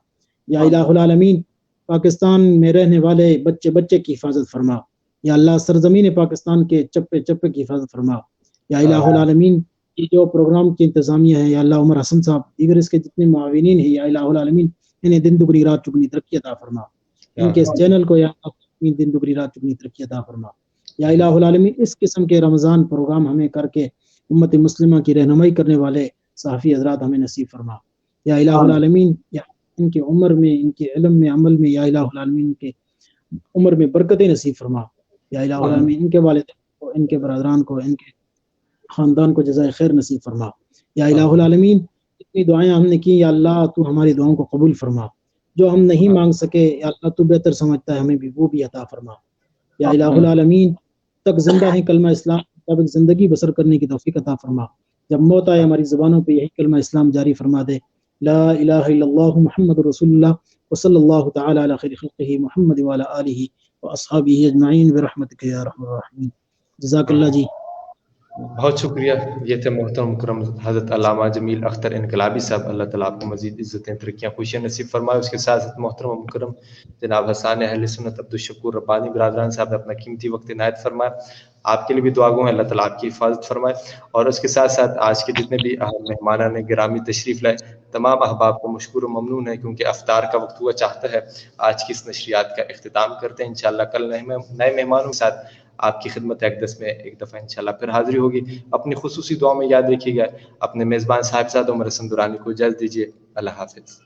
या इलाहुल आलमीन पाकिस्तान में रहने वाले बच्चे बच्चे की हिफाजत फरमा। या अल्लाह सरजमीन पाकिस्तान के चप्पे चप्पे की हिफाजत फरमा। या इलाहुल आलमीन ये जो प्रोग्राम की इंतज़ामिया है, या अल्लाह उमर हसन साहब दीगर इसके जितने मुआविनीन हैं, या इलाहुल आलमीन इन्हें दिन दुगनी रात चुगनी तरक्की अता फरमा। इनके इस चैनल को या दिन दुगनी रात चुगनी तरक्की अता फरमा। या इलाहुल आलमीन इस किस्म के रमज़ान प्रोग्राम हमें करके उम्मत मुस्लिमा की रहनुमाई करने वाले सहाफ़ी हज़रात हमें नसीब फरमा। या इलाहुल आलमीन इनके उम्र में, इनके इल्म में, अमल में, या इलाहुल आलमीन के उम्र में बरकतें नसीब फरमा। या इलाहुल आलमीन इनके वालिदैन को, इनके बरादरान को, इनके خاندان کو جزائے خیر نصیب فرما. یا الہ العالمین اتنی دعائیں ہم نے کی، یا اللہ تو ہماری دعاؤں کو قبول فرما. جو ہم نہیں مانگ سکے یا اللہ تو بہتر سمجھتا ہے، ہمیں بھی وہ بھی عطا فرما. یا الہ العالمین تک زندہ ہیں کلمہ اسلام مطابق زندگی بسر کرنے کی توفیق عطا فرما. جب موت آئے ہماری زبانوں پہ یہی کلمہ اسلام جاری فرما دے. لا الہ الا اللہ محمد رسول اللہ وصلی اللہ تعالی علی خیر خلقہ محمد وعلی آلہ واصحابہ اجمعین برحمتک یا ارحم الراحمین. جزاک اللہ جی. بہت شکریہ. یہ تھے محترم مکرم حضرت علامہ جمیل اختر انقلابی صاحب. اللہ تعالیٰ آپ کو مزید عزتیں ترقیاں خوشیاں نصیب فرمائے. اس کے ساتھ ساتھ محترم مکرم جناب حسان اہل سنت عبدالشکور ربانی برادران صاحب نے اپنا قیمتی وقت عنایت فرمایا. آپ کے لیے بھی دعا گو ہیں، اللہ تعالیٰ آپ کی حفاظت فرمائے. اور اس کے ساتھ ساتھ آج کے جتنے بھی مہمانان نے گرامی تشریف لائے تمام احباب کو مشکور و ممنون ہے، کیونکہ افطار کا وقت ہوا چاہتا ہے آج کی اس نشریات کا اختتام کرتے ہیں. انشاءاللہ کل نئے مہمانوں کے ساتھ آپ کی خدمت اقدس میں ایک دفعہ انشاءاللہ پھر حاضری ہوگی. اپنی خصوصی دعا میں یاد رکھیے گا. اپنے میزبان صاحبزاد عمر حسن درانی کو اجازت دیجیے. اللہ حافظ.